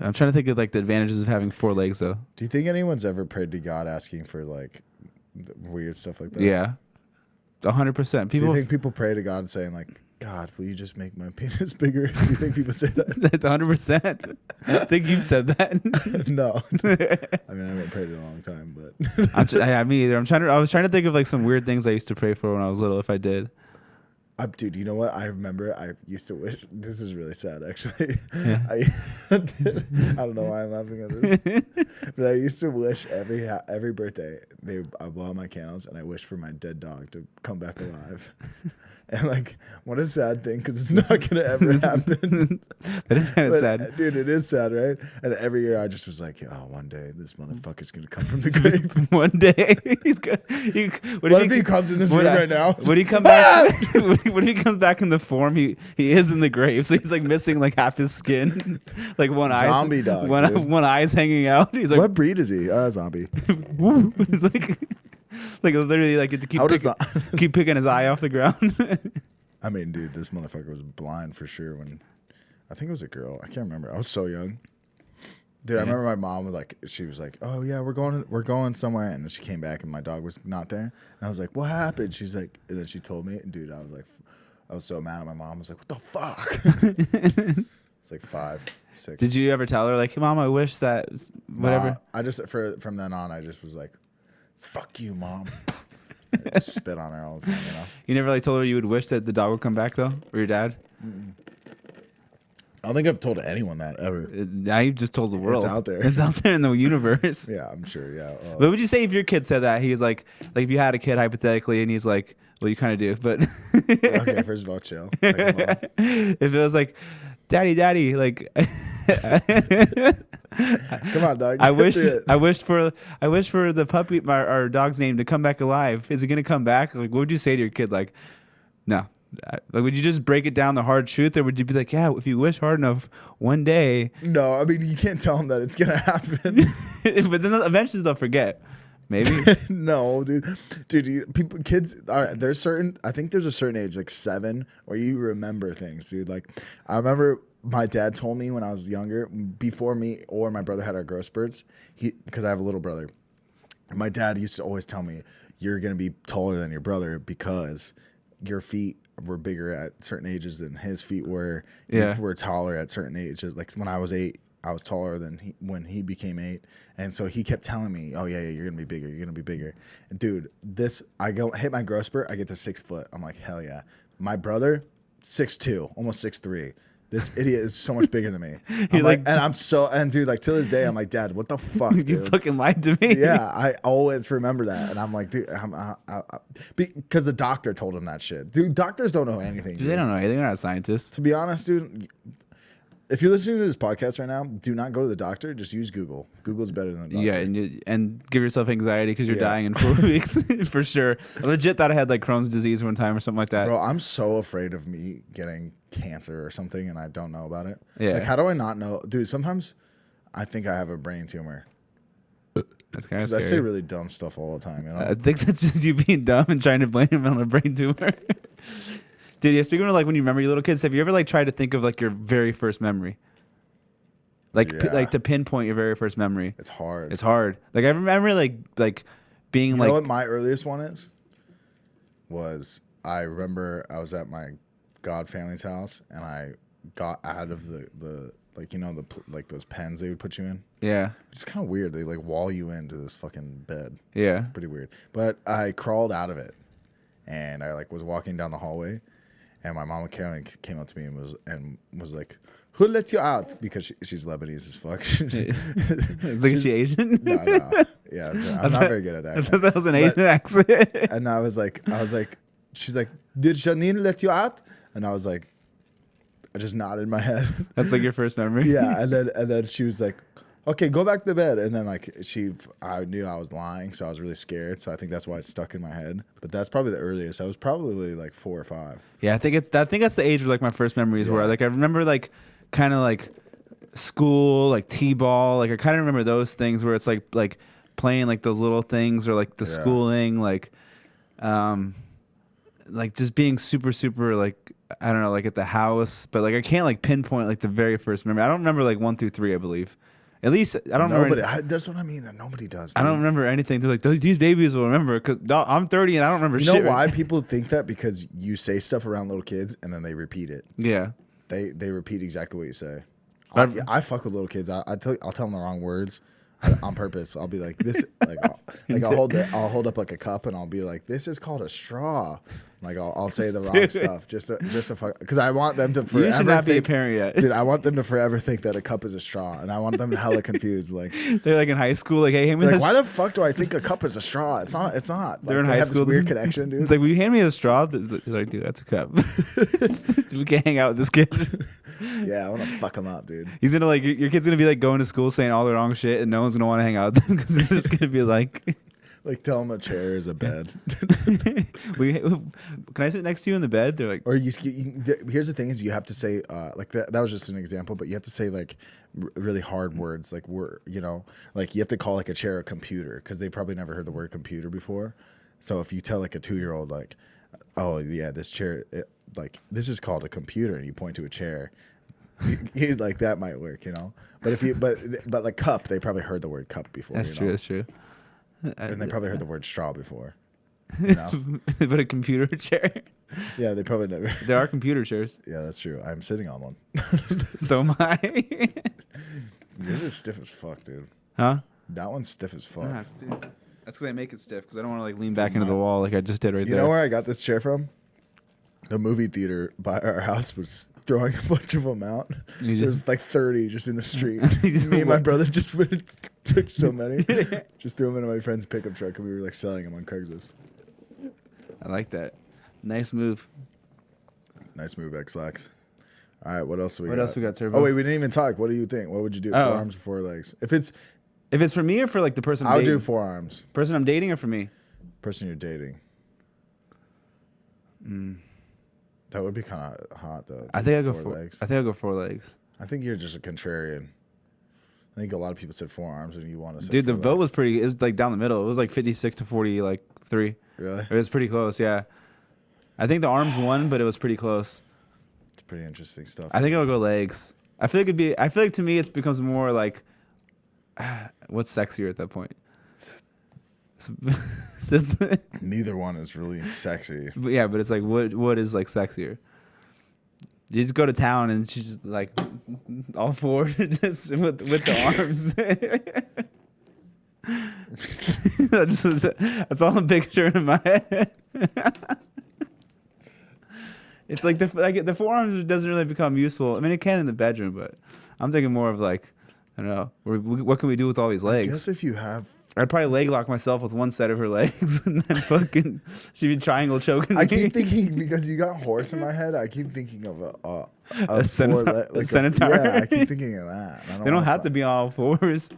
I'm trying to think of like the advantages of having 4 legs though. Do you think anyone's ever prayed to God asking for like weird stuff like that? Yeah, 100%. Do People, you think people pray to God saying like, God, will you just make my penis bigger? Do you think people say that? 100%. I think you've said that. No. I mean, I haven't prayed in a long time, but Me either. I was trying to think of like some weird things I used to pray for when I was little. If I did. Dude, you know what? I remember I used to wish. This is really sad, actually. Yeah. I don't know why I'm laughing at this, but I used to wish every birthday I blow out my candles and I wish for my dead dog to come back alive. And like, what a sad thing, because it's not gonna ever happen. That is kind of sad, dude. It is sad, right? And every year I just was like, oh, one day this motherfucker's gonna come from the grave. One day he's good. What if he comes in this room right now? Would he come back? When he comes back in the form he is in the grave, so he's like missing like half his skin, like one eye. Zombie dog, one eye's hanging out. He's like, what breed is he? Zombie. He's like literally like to keep picking his eye off the ground. I mean, dude, this motherfucker was blind for sure. When I think it was a girl, I can't remember. I was so young, dude. I remember my mom was like, she was like, "Oh yeah, we're going somewhere," and then she came back and my dog was not there, and I was like, "What happened?" She's like, and then she told me, and dude, I was like, I was so mad at my mom. I was like, "What the fuck?" It's like 5, 6. Did you ever tell her like, hey, Mom, I wish that whatever? Nah, I just from then on, I just was like, "Fuck you, Mom." I just spit on her all the time, you know. You never like told her you would wish that the dog would come back though, or your dad? I don't think I've told anyone that ever. Now you've just told the world. It's out there. It's out there in the universe. Yeah, I'm sure. Yeah. What would you say if your kid said that? He was like if you had a kid hypothetically, and he's like, well, you kind of do, but Okay, first of all, chill. Second of all, if it was like, Daddy, like, come on, dog. I wish for the puppy, our dog's name, to come back alive. Is it gonna come back? Like, what would you say to your kid? Like, no. Like, would you just break it down the hard truth, or would you be like, yeah, if you wish hard enough, one day? No, I mean, you can't tell them that it's gonna happen. But then eventually they'll forget. Maybe. No, dude. Kids. All right, I think there's a certain age, like 7, where you remember things, dude. Like, I remember my dad told me when I was younger, before me or my brother had our growth spurts, because I have a little brother. My dad used to always tell me, you're gonna be taller than your brother because your feet were bigger at certain ages than his feet were. Yeah. Were taller at certain ages. Like when I was 8, I was taller than when he became 8. And so he kept telling me, oh, yeah, you're going to be bigger. You're going to be bigger. And dude, I go hit my growth spurt. I get to 6 foot. I'm like, hell yeah. My brother, 6'2", almost 6'3". This idiot is so much bigger than me. And dude, like to this day, I'm like, Dad, what the fuck, dude? You fucking lied to me. Yeah, I always remember that, and I'm like, dude, because the doctor told him that shit. Dude, doctors don't know anything. Dude, they don't know anything. They're not scientists. To be honest, dude, if you're listening to this podcast right now, do not go to the doctor. Just use Google. Google's better than the doctor. Yeah, and give yourself anxiety because you're dying in 4 weeks for sure. I legit thought I had like Crohn's disease one time or something like that. Bro, I'm so afraid of me getting cancer or something, and I don't know about it. Yeah. Like, how do I not know? Dude, sometimes I think I have a brain tumor. That's kind of Because scary. I say really dumb stuff all the time, you know? I think that's just you being dumb and trying to blame him on a brain tumor. Dude, yeah, speaking of like when you remember your little kids, have you ever like tried to think of like your very first memory? Like like to pinpoint your very first memory. It's hard. It's hard. Like I remember like being You like know what my earliest one is? I remember I was at my god family's house and I got out of the like, you know, like those pens they would put you in. Yeah. It's kind of weird. They like wall you into this fucking bed. Yeah. Pretty weird. But I crawled out of it and I like was walking down the hallway and my mama Carolyn came up to me and was like, who let you out? Because she's Lebanese as fuck. It's like, is she Asian? No. Yeah, I'm not very good at that. I thought that was an Asian accent. And I was like, she's like, did Janine let you out? And I was like, I just nodded my head. That's like your first memory? Yeah, and then she was like, okay, go back to bed. And then like I knew I was lying, so I was really scared. So I think that's why it stuck in my head. But that's probably the earliest. I was probably like 4 or 5. Yeah, I think that's the age where like my first memories were. Like I remember like kind of like school, like t-ball. Like I kind of remember those things where it's like playing like those little things or like the schooling, like just being super like I don't know, like at the house, but like I can't like pinpoint like the very first memory. I don't remember like 1 through 3, I believe. At least I don't remember. That's what I mean. Nobody does. Dude. I don't remember anything. They're like, these babies will remember because I'm 30 and I don't remember shit. You know why people think that? Because you say stuff around little kids and then they repeat it. Yeah. They repeat exactly what you say. I fuck with little kids. I'll tell them the wrong words on purpose. I'll be like this, I'll hold up like a cup and I'll be like, this is called a straw. Like I'll say the wrong stuff just to fuck, because I want them to forever. You should not be a parent yet, dude. I want them to forever think that a cup is a straw, and I want them hella confused. Like they're like in high school, like, hey, hand me like, why the fuck do I think a cup is a straw? It's not. It's not. They're like, in high have school. This weird connection, dude. It's like, will you hand me a straw? They're like, dude, that's a cup. We can't hang out with this kid. Yeah, I want to fuck him up, dude. He's gonna like your kid's gonna be like going to school saying all the wrong shit, and no one's gonna want to hang out with them because it's just gonna be like. Like tell them a chair is a bed. Can I sit next to you in the bed? They're like, or here's the thing is you have to say like that was just an example, but you have to say like really hard words like like you have to call like a chair a computer because they probably never heard the word computer before. So if you tell like a 2-year-old like, oh yeah, this chair like this is called a computer, and you point to a chair, like that might work, But if you but like cup, they probably heard the word cup before. That's true. That's true. And they probably heard the word straw before. But a computer chair? Yeah, they probably never. There are computer chairs. Yeah, that's true. I'm sitting on one. So am I. Yours is stiff as fuck, dude. Huh? That one's stiff as fuck. That's because I make it stiff because I don't want to like lean back into the wall like I just did right there. You know where I got this chair from? The movie theater by our house was throwing a bunch of them out. There was like 30 just in the street. Me and my brother just took so many. Just threw them into my friend's pickup truck, and we were like selling them on Craigslist. I like that. Nice move. Nice move, X-Lax. All right, what else do we got? What else we got, Turbo? Oh, wait, we didn't even talk. What do you think? What would you do? 4 arms or 4 legs? If it's for me or for like the person I'll dating? do 4 arms. Person I'm dating or for me? Person you're dating. That would be kind of hot, though. I think I'll go 4 legs. I think I'll go 4 legs. I think you're just a contrarian. I think a lot of people said 4 arms, and you want to say Dude, the 4 vote legs. was like down the middle. It was like 56 to 40, like 3. Really? It was pretty close, yeah. I think the arms won, but it was pretty close. It's pretty interesting stuff. I think I'll go legs. I feel like to me it becomes more like what's sexier at that point? Neither one is really sexy. Yeah, but it's like what is like sexier? You just go to town and she's just like all four, just with the arms. That's all I'm picturing in my head. It's like the forearms doesn't really become useful. I mean, it can in the bedroom, but I'm thinking more of like, I don't know, what can we do with all these legs? I guess if you have, I'd probably leg lock myself with one set of her legs and then fucking she'd be triangle choking me. I keep thinking, because you got horse in my head, I keep thinking of a centaur. Yeah, I keep thinking of that. They don't have to be on all fours.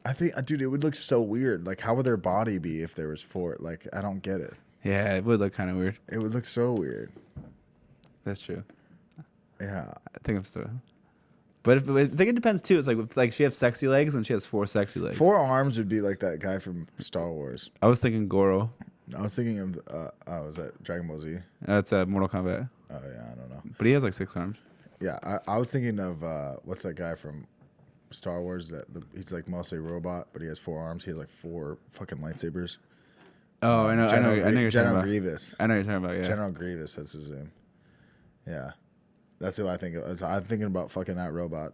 I think, dude, it would look so weird. Like, how would their body be if there was four? Like, I don't get it. Yeah, it would look kind of weird. It would look so weird. That's true. Yeah. I think I'm still. But I think it depends too. It's like she has sexy legs and she has 4 sexy legs. 4 arms would be like that guy from Star Wars. I was thinking Goro. I was thinking of was that Dragon Ball Z? That's Mortal Kombat. Oh yeah, I don't know. But he has like 6 arms. Yeah, I was thinking of what's that guy from Star Wars he's like mostly a robot, but he has 4 arms. He has like 4 fucking lightsabers. Oh, I know you're talking General about. Grievous. I know you're talking about. Yeah. General Grievous. That's his name. Yeah, that's who I think of. I'm thinking about fucking that robot.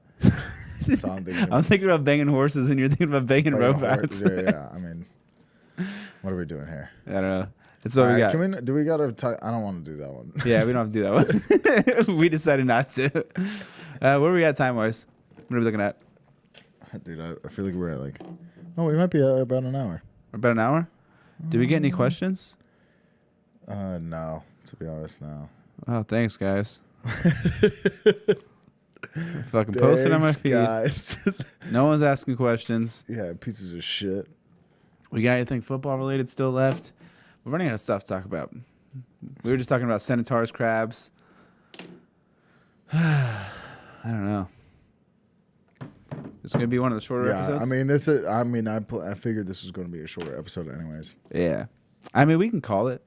That's all I'm thinking about. I'm thinking about banging horses, and you're thinking about banging robots. Yeah. I mean, what are we doing here? I don't know. That's what we got. Do we gotta talk? I don't want to do that one. Yeah, we don't have to do that one. We decided not to. Where are we at time wise? What are we looking at? Dude, I feel like we're at like. Oh, we might be at about an hour. About an hour? Did we get any questions? No. To be honest, no. Oh, thanks, guys. Fucking posted on my feed. Guys. No one's asking questions. Yeah, pieces of shit. We got anything football related still left? We're running out of stuff to talk about. We were just talking about Centaur's crabs. I don't know. It's gonna be one of the shorter episodes. I mean, I figured this was gonna be a shorter episode, anyways. Yeah, I mean, we can call it.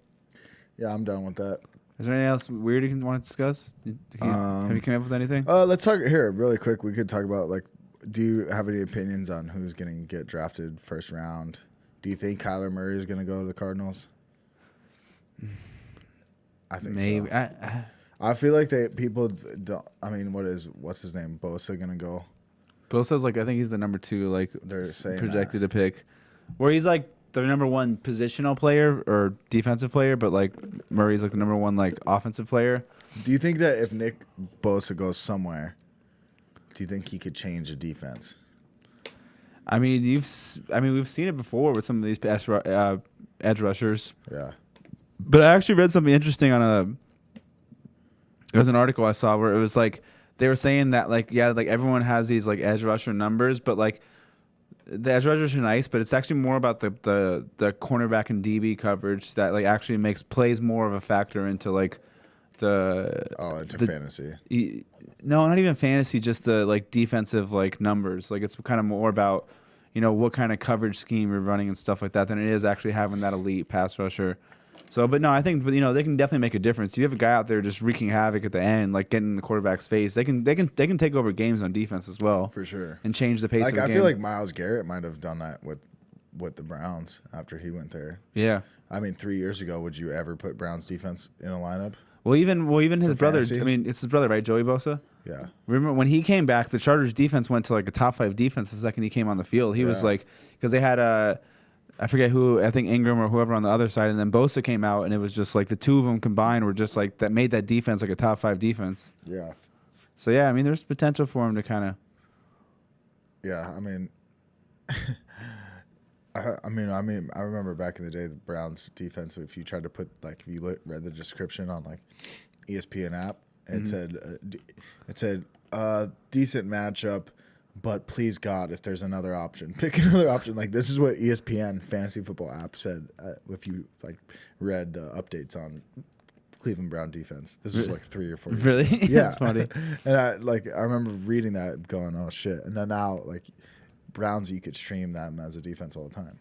Yeah, I'm done with that. Is there anything else weird you want to discuss? Have you come up with anything? Let's talk here really quick. We could talk about, like, do you have any opinions on who's going to get drafted first round? Do you think Kyler Murray is going to go to the Cardinals? I think maybe. So. I feel like people don't. I mean, what's his name? Bosa going to go? Bosa's like, I think he's the number 2, like they're saying projected to pick, where he's like the number 1 positional player or defensive player, but like Murray's like the number 1 like offensive player. Do you think that if Nick Bosa goes somewhere, do you think he could change the defense? I mean, we've seen it before with some of these edge rushers. Yeah. But I actually read something interesting on there was an article I saw where it was like they were saying that like everyone has these like edge rusher numbers, but like the edge rushers are nice, but it's actually more about the cornerback and DB coverage that like actually plays more of a factor into like into fantasy. No, not even fantasy, just the like defensive like numbers. Like it's kind of more about, what kind of coverage scheme you're running and stuff like that than it is actually having that elite pass rusher. So, but no, I think they can definitely make a difference. You have a guy out there just wreaking havoc at the end, like getting in the quarterback's face. They can take over games on defense as well, for sure, and change the pace of the game. I feel like Myles Garrett might have done that with the Browns after he went there. Yeah, I mean, 3 years ago, would you ever put Browns defense in a lineup? Well, even his brother. Fantasy? I mean, it's his brother, right? Joey Bosa. Yeah. Remember when he came back, the Chargers defense went to like a top 5 defense the second he came on the field. He was like, because they had I forget who, I think Ingram or whoever on the other side, and then Bosa came out, and it was just like the two of them combined were just like that made that defense like a top 5 defense. Yeah. So yeah, I mean, there's potential for him to kind of. Yeah, I mean, I remember back in the day the Browns defense. If you tried to put if you read the description on like ESPN app, it said decent matchup. But please God, if there's another option, pick another option. Like this is what ESPN Fantasy Football app said. If you read the updates on Cleveland Brown defense, this was like 3 or 4 years really? ago. Yeah, that's funny. And I remember reading that, going, "Oh shit!" And then now Browns, you could stream them as a defense all the time.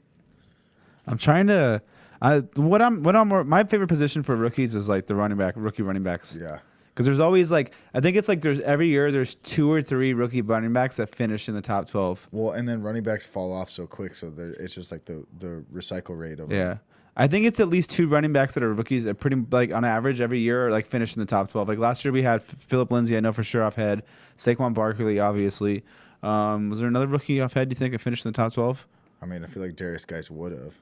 I'm trying to. My favorite position for rookies is like the rookie running backs. Yeah. Because there's always like, I think it's like there's every year there's 2 or 3 rookie running backs that finish in the top 12. Well, and then running backs fall off so quick, so it's just like the recycle rate of them. I think it's at least 2 running backs that are rookies that pretty like on average every year like finish in the top 12. Like last year we had Phillip Lindsay, I know for sure off head. Saquon Barkley, obviously. Was there another rookie off head, do you think, that finished in the top 12? I mean, I feel like Darius Geis would have.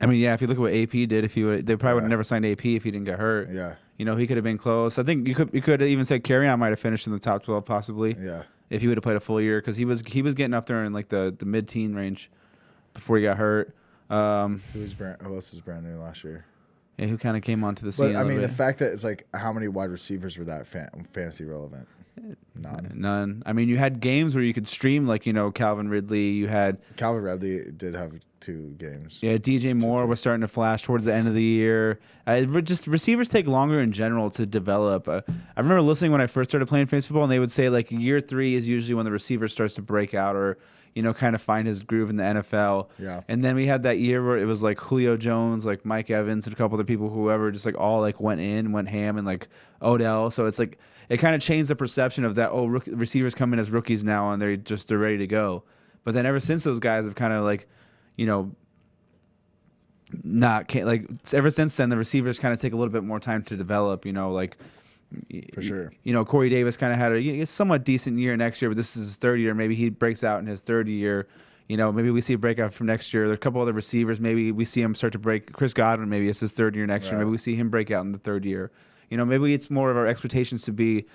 I mean, yeah, if you look at what AP did, they probably would have never signed AP if he didn't get hurt. Yeah. You know, he could have been close. I think you could even say Carrion might have finished in the top 12 possibly. Yeah. If he would have played a full year, because he was getting up there in like the mid-teen range before he got hurt. Who else was brand new last year? Yeah, who kind of came onto the scene. But I mean, the fact that it's like how many wide receivers were that fantasy relevant? None. I mean, you had games where you could stream like, you know, Calvin Ridley. You had Calvin Ridley did have 2 games. Yeah, DJ Moore was starting to flash towards the end of the year. Just receivers take longer in general to develop. I remember listening when I first started playing fantasy football, and they would say like year 3 is usually when the receiver starts to break out or, you know, kind of find his groove in the NFL. Yeah. And then we had that year where it was like Julio Jones, like Mike Evans, and a couple other people, whoever, just like all like went ham, and like Odell. So it's like it kind of changed the perception of that. Oh, receivers come in as rookies now, and they're ready to go. But then ever since those guys have kind of like, you know, ever since then the receivers kind of take a little bit more time to develop. You know, like. For sure. You know, Corey Davis kind of had a somewhat decent year next year, but this is his 3rd year. Maybe he breaks out in his 3rd year. You know, maybe we see a breakout from next year. There are a couple other receivers. Maybe we see him start to break. Chris Godwin, maybe it's his 3rd year next year. Maybe we see him break out in the 3rd year. You know, maybe it's more of our expectations to be,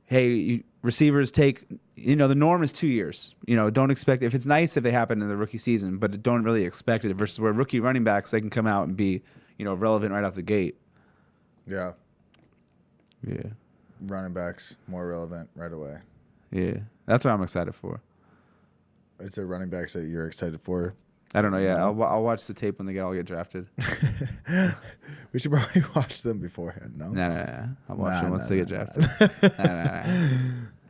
hey, receivers take, you know, the norm is 2 years. You know, don't expect, if it's nice if they happen in the rookie season, but don't really expect it versus where rookie running backs, they can come out and be, you know, relevant right out the gate. Yeah. Yeah. Running backs more relevant right away. Yeah, that's what I'm excited for. Is there running backs that you're excited for? I don't know. Yeah, I'll watch the tape when they all get drafted. We should probably watch them beforehand. No. Nah. I'll watch them once they get drafted. Nah.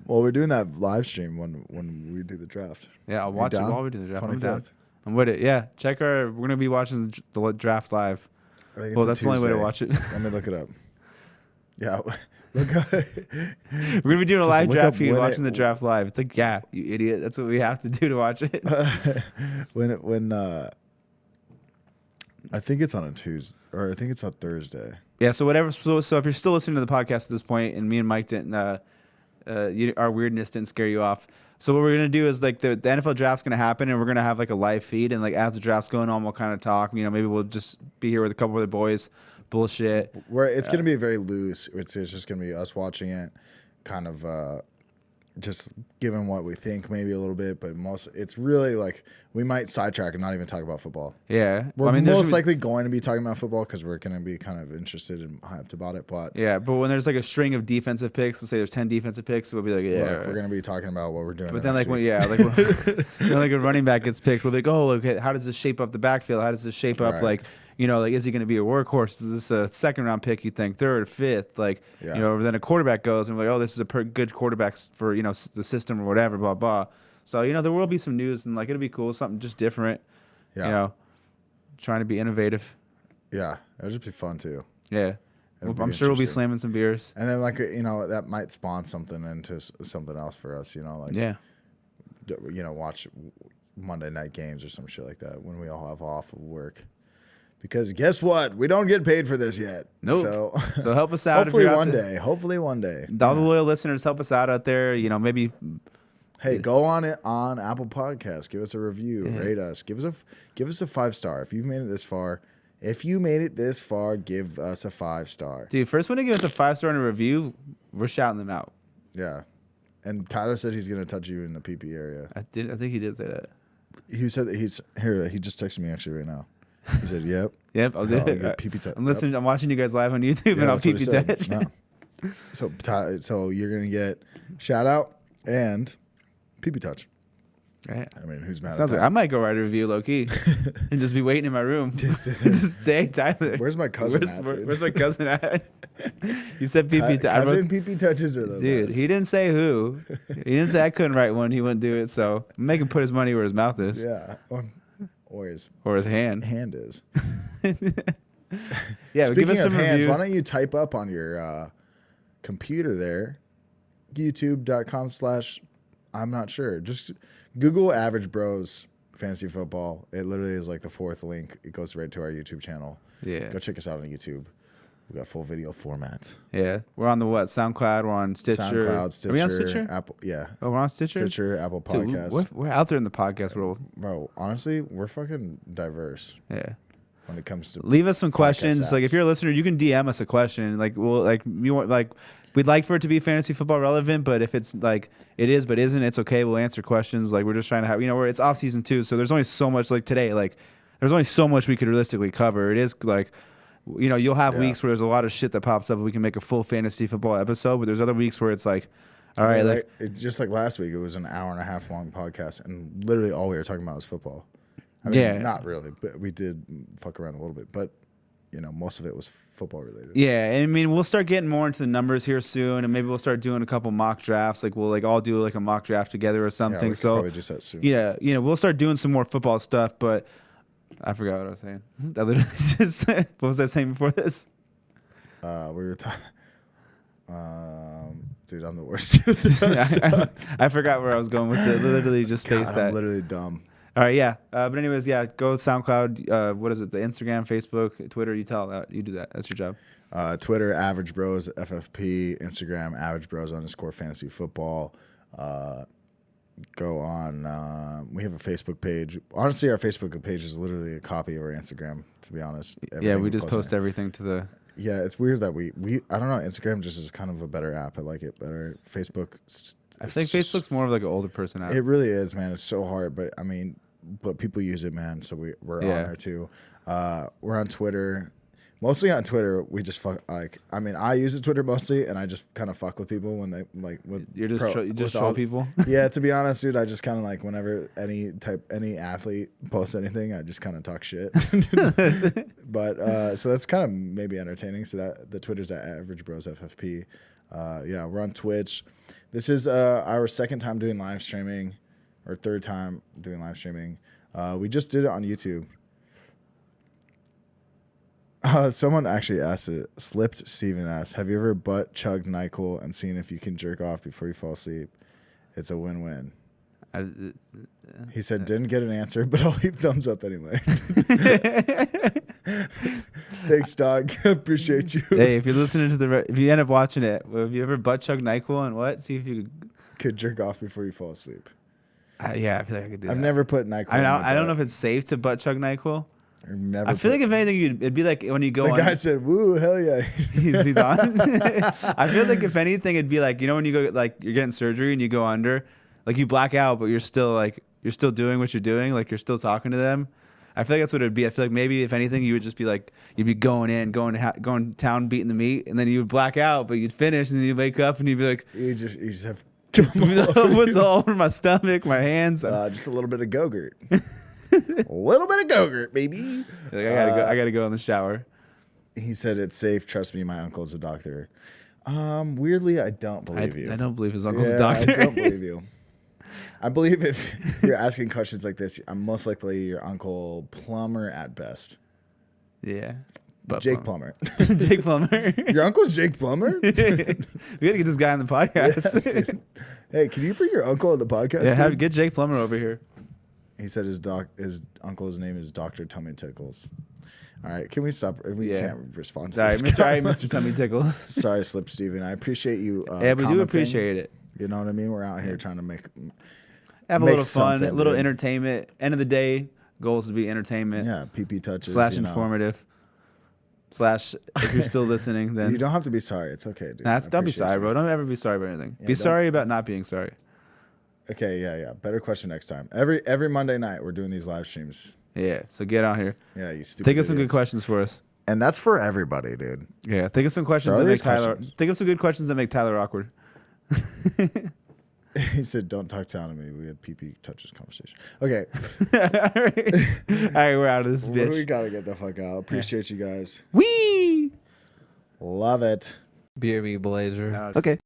Well, we're doing that live stream when we do the draft. Yeah, I'll watch it while we do the draft. 25th. I'm down. I'm with it. Yeah, we're gonna be watching the draft live. I think Well, that's the only way to watch it. Let me look it up. Yeah. Look up. We're gonna be doing a live draft feed, watching the draft live. It's like, yeah, you idiot. That's what we have to do to watch it. when I think it's on a Tuesday, or I think it's on Thursday. Yeah. So whatever. So if you're still listening to the podcast at this point, and me and Mike didn't, our weirdness didn't scare you off. So what we're gonna do is like the NFL draft's gonna happen, and we're gonna have like a live feed, and like as the draft's going on, we'll kind of talk. You know, maybe we'll just be here with a couple of the boys. Bullshit. Where it's going to be very loose. It's just going to be us watching it, kind of just giving what we think maybe a little bit, but it's really like we might sidetrack and not even talk about football. Yeah. We're most likely going to be talking about football because we're going to be kind of interested and hyped about it. But yeah, but when there's like a string of defensive picks, let's say there's 10 defensive picks, we'll be like, yeah, we're going to be talking about what we're doing. But then like when like a running back gets picked, we'll be like, oh, okay, how does this shape up the backfield? How does this shape up like, you know, like, is he going to be a workhorse? Is this a 2nd round pick, you think, 3rd or 5th? Like, you know, then a quarterback goes and we're like, oh, this is a good quarterback for, you know, the system or whatever, blah, blah. So, you know, there will be some news and like, it'll be cool, something just different, you know, trying to be innovative. Yeah. It'll just be fun too. Yeah. I'm sure we'll be slamming some beers. And then like, you know, that might spawn something into something else for us, you know, like, you know, watch Monday night games or some shit like that when we all have off of work. Because guess what? We don't get paid for this yet. Nope. So help us out. Hopefully one day. Hopefully one day. All the loyal listeners, help us out there. You know, maybe. Hey, go on it on Apple Podcasts. Give us a review. Rate us. Give us a 5-star. If you've made it this far, give us a 5-star. Dude, first one to give us a 5-star and a review, we're shouting them out. Yeah. And Tyler said he's gonna touch you in the PP area. I think he did say that. He said that he's here. He just texted me actually right now. He said, "Yep, yep, I'll do it. PP touch. I'm listening. I'm watching you guys live on YouTube, and I'll PP touch. No. So you're gonna get shout out and PP touch. Right. I mean, who's mad? Sounds at like that? I might go write a review low key and just be waiting in my room. Just say, Tyler. Where's my cousin at? Where's my cousin at? You said PP touch. Cousin PP touches are the dude. best. He didn't say who. He didn't say I couldn't write one. He wouldn't do it. So make him put his money where his mouth is. Yeah. Or his hand. Hand is. Yeah. Speaking give us some of hands, reviews. why don't you type up on your computer there, youtube.com/ I'm not sure. Just Google Average Bros Fantasy Football. It literally is like the 4th link. It goes right to our YouTube channel. Yeah. Go check us out on YouTube. We got full video format. Yeah. We're on the what? SoundCloud. We're on Stitcher. SoundCloud, Stitcher. Are we on Stitcher? Apple. Yeah. Oh, we're on Stitcher? Stitcher, Apple Dude, Podcasts. we're out there in the podcast world. Bro, honestly, we're fucking diverse Yeah. when it comes to Leave us some questions. Like apps. if you're a listener, you can DM us a question. Like we'd like for it to be fantasy football relevant, but if it's like it is but isn't, it's okay. We'll answer questions. Like we're just trying to have it's off season too, so there's only so much like today. Like there's only so much we could realistically cover. It is like you'll have weeks where there's a lot of shit that pops up and we can make a full fantasy football episode, but there's other weeks where it's like, all right, just like last week, it was an hour and a half long podcast, and literally all we were talking about was football. I mean, not really, but we did fuck around a little bit, but most of it was football related. Yeah, I mean, we'll start getting more into the numbers here soon, and maybe we'll start doing a couple mock drafts. Like we'll all do like a mock draft together or something. Yeah, we could probably do that soon. Yeah, we'll start doing some more football stuff, but I forgot what I was saying. I literally just what was I saying before this? We were talking. Dude, I'm the worst. I forgot where I was going with it. Literally just spaced that. I'm literally dumb. All right, yeah. But anyways, yeah. Go with SoundCloud. What is it? The Instagram, Facebook, Twitter. You tell that. You do that. That's your job. Twitter, Average Bros FFP. Instagram, Average Bros _ Fantasy Football. Go on. We have a Facebook page. Honestly, our Facebook page is literally a copy of our Instagram. To be honest. Yeah, we just post everything to the. Yeah, it's weird that we I don't know. Instagram just is kind of a better app. I like it better. Facebook. I think Facebook's more of like an older person app. It really is, man. It's so hard, but I mean, but people use it, man. So we're on there too. We're on Twitter. Mostly on Twitter, we just fuck. Like, I mean, I use the Twitter mostly, and I just kind of fuck with people when they like. You just troll people. Yeah, to be honest, dude, I just kind of like whenever any athlete posts anything, I just kind of talk shit. But so that's kind of maybe entertaining. So that the Twitter's at Average Bros FFP. Yeah, we're on Twitch. This is our 2nd time doing live streaming, or 3rd time doing live streaming. We just did it on YouTube. Someone actually asked it. Slipped Steven asked, have you ever butt chugged NyQuil and seen if you can jerk off before you fall asleep? It's a win-win. He said, didn't get an answer, but I'll leave thumbs up anyway. Thanks, dog. Appreciate you. Hey, if you're listening to if you end up watching it, have you ever butt chugged NyQuil and what? See if you could jerk off before you fall asleep. Yeah, I feel like I could do that. I've never put NyQuil. I don't know if it's safe to butt chug NyQuil. I feel like if anything, it'd be like when you go. The guy said, "Woo, hell yeah!" he's on. I feel like if anything, it'd be like when you go like you're getting surgery and you go under, like you black out, but you're still doing what you're doing, like you're still talking to them. I feel like that's what it'd be. I feel like maybe if anything, you would just be like you'd be going town beating the meat, and then you would black out, but you'd finish, and then you'd wake up and you'd be like, you just have what's all over my stomach, my hands, just a little bit of Go-Gurt. A little bit of Go-Gurt, baby. Like, I gotta go in the shower. He said it's safe. Trust me, my uncle's a doctor. Weirdly, I don't believe you. I don't believe his uncle's a doctor. I don't believe you. I believe if you're asking questions like this, I'm most likely your uncle plumber at best. Yeah. Jake Plumber. Jake Plumber. Your uncle's Jake Plumber? We gotta get this guy on the podcast. Yeah, hey, can you bring your uncle on the podcast? Yeah, get Jake Plumber over here. He said his uncle's name is Dr. Tummy Tickles. All right, can we stop? We can't respond to this. Mr. Tummy Tickles. Sorry, Slip Steven. I appreciate you. Yeah, we do appreciate it. You know what I mean? We're out here trying to have a little fun, a little entertainment. End of the day, goal is to be entertainment. Yeah, PP touches. / informative. / if you're still listening, then you don't have to be sorry. It's okay, dude. Don't be sorry, bro. Don't ever be sorry about anything. Be sorry about not being sorry. Okay, yeah. Better question next time. Every Monday night we're doing these live streams. Yeah, so get on here. Yeah, you stupid. Think of some good questions for us. And that's for everybody, dude. Yeah, think of some questions that make Tyler. Think of some good questions that make Tyler awkward. He said, "Don't talk down to me." We had PP touches conversation. Okay. All right, we're out of this bitch. We gotta get the fuck out. Appreciate you guys. Wee. Love it. Beer me blazer. Okay.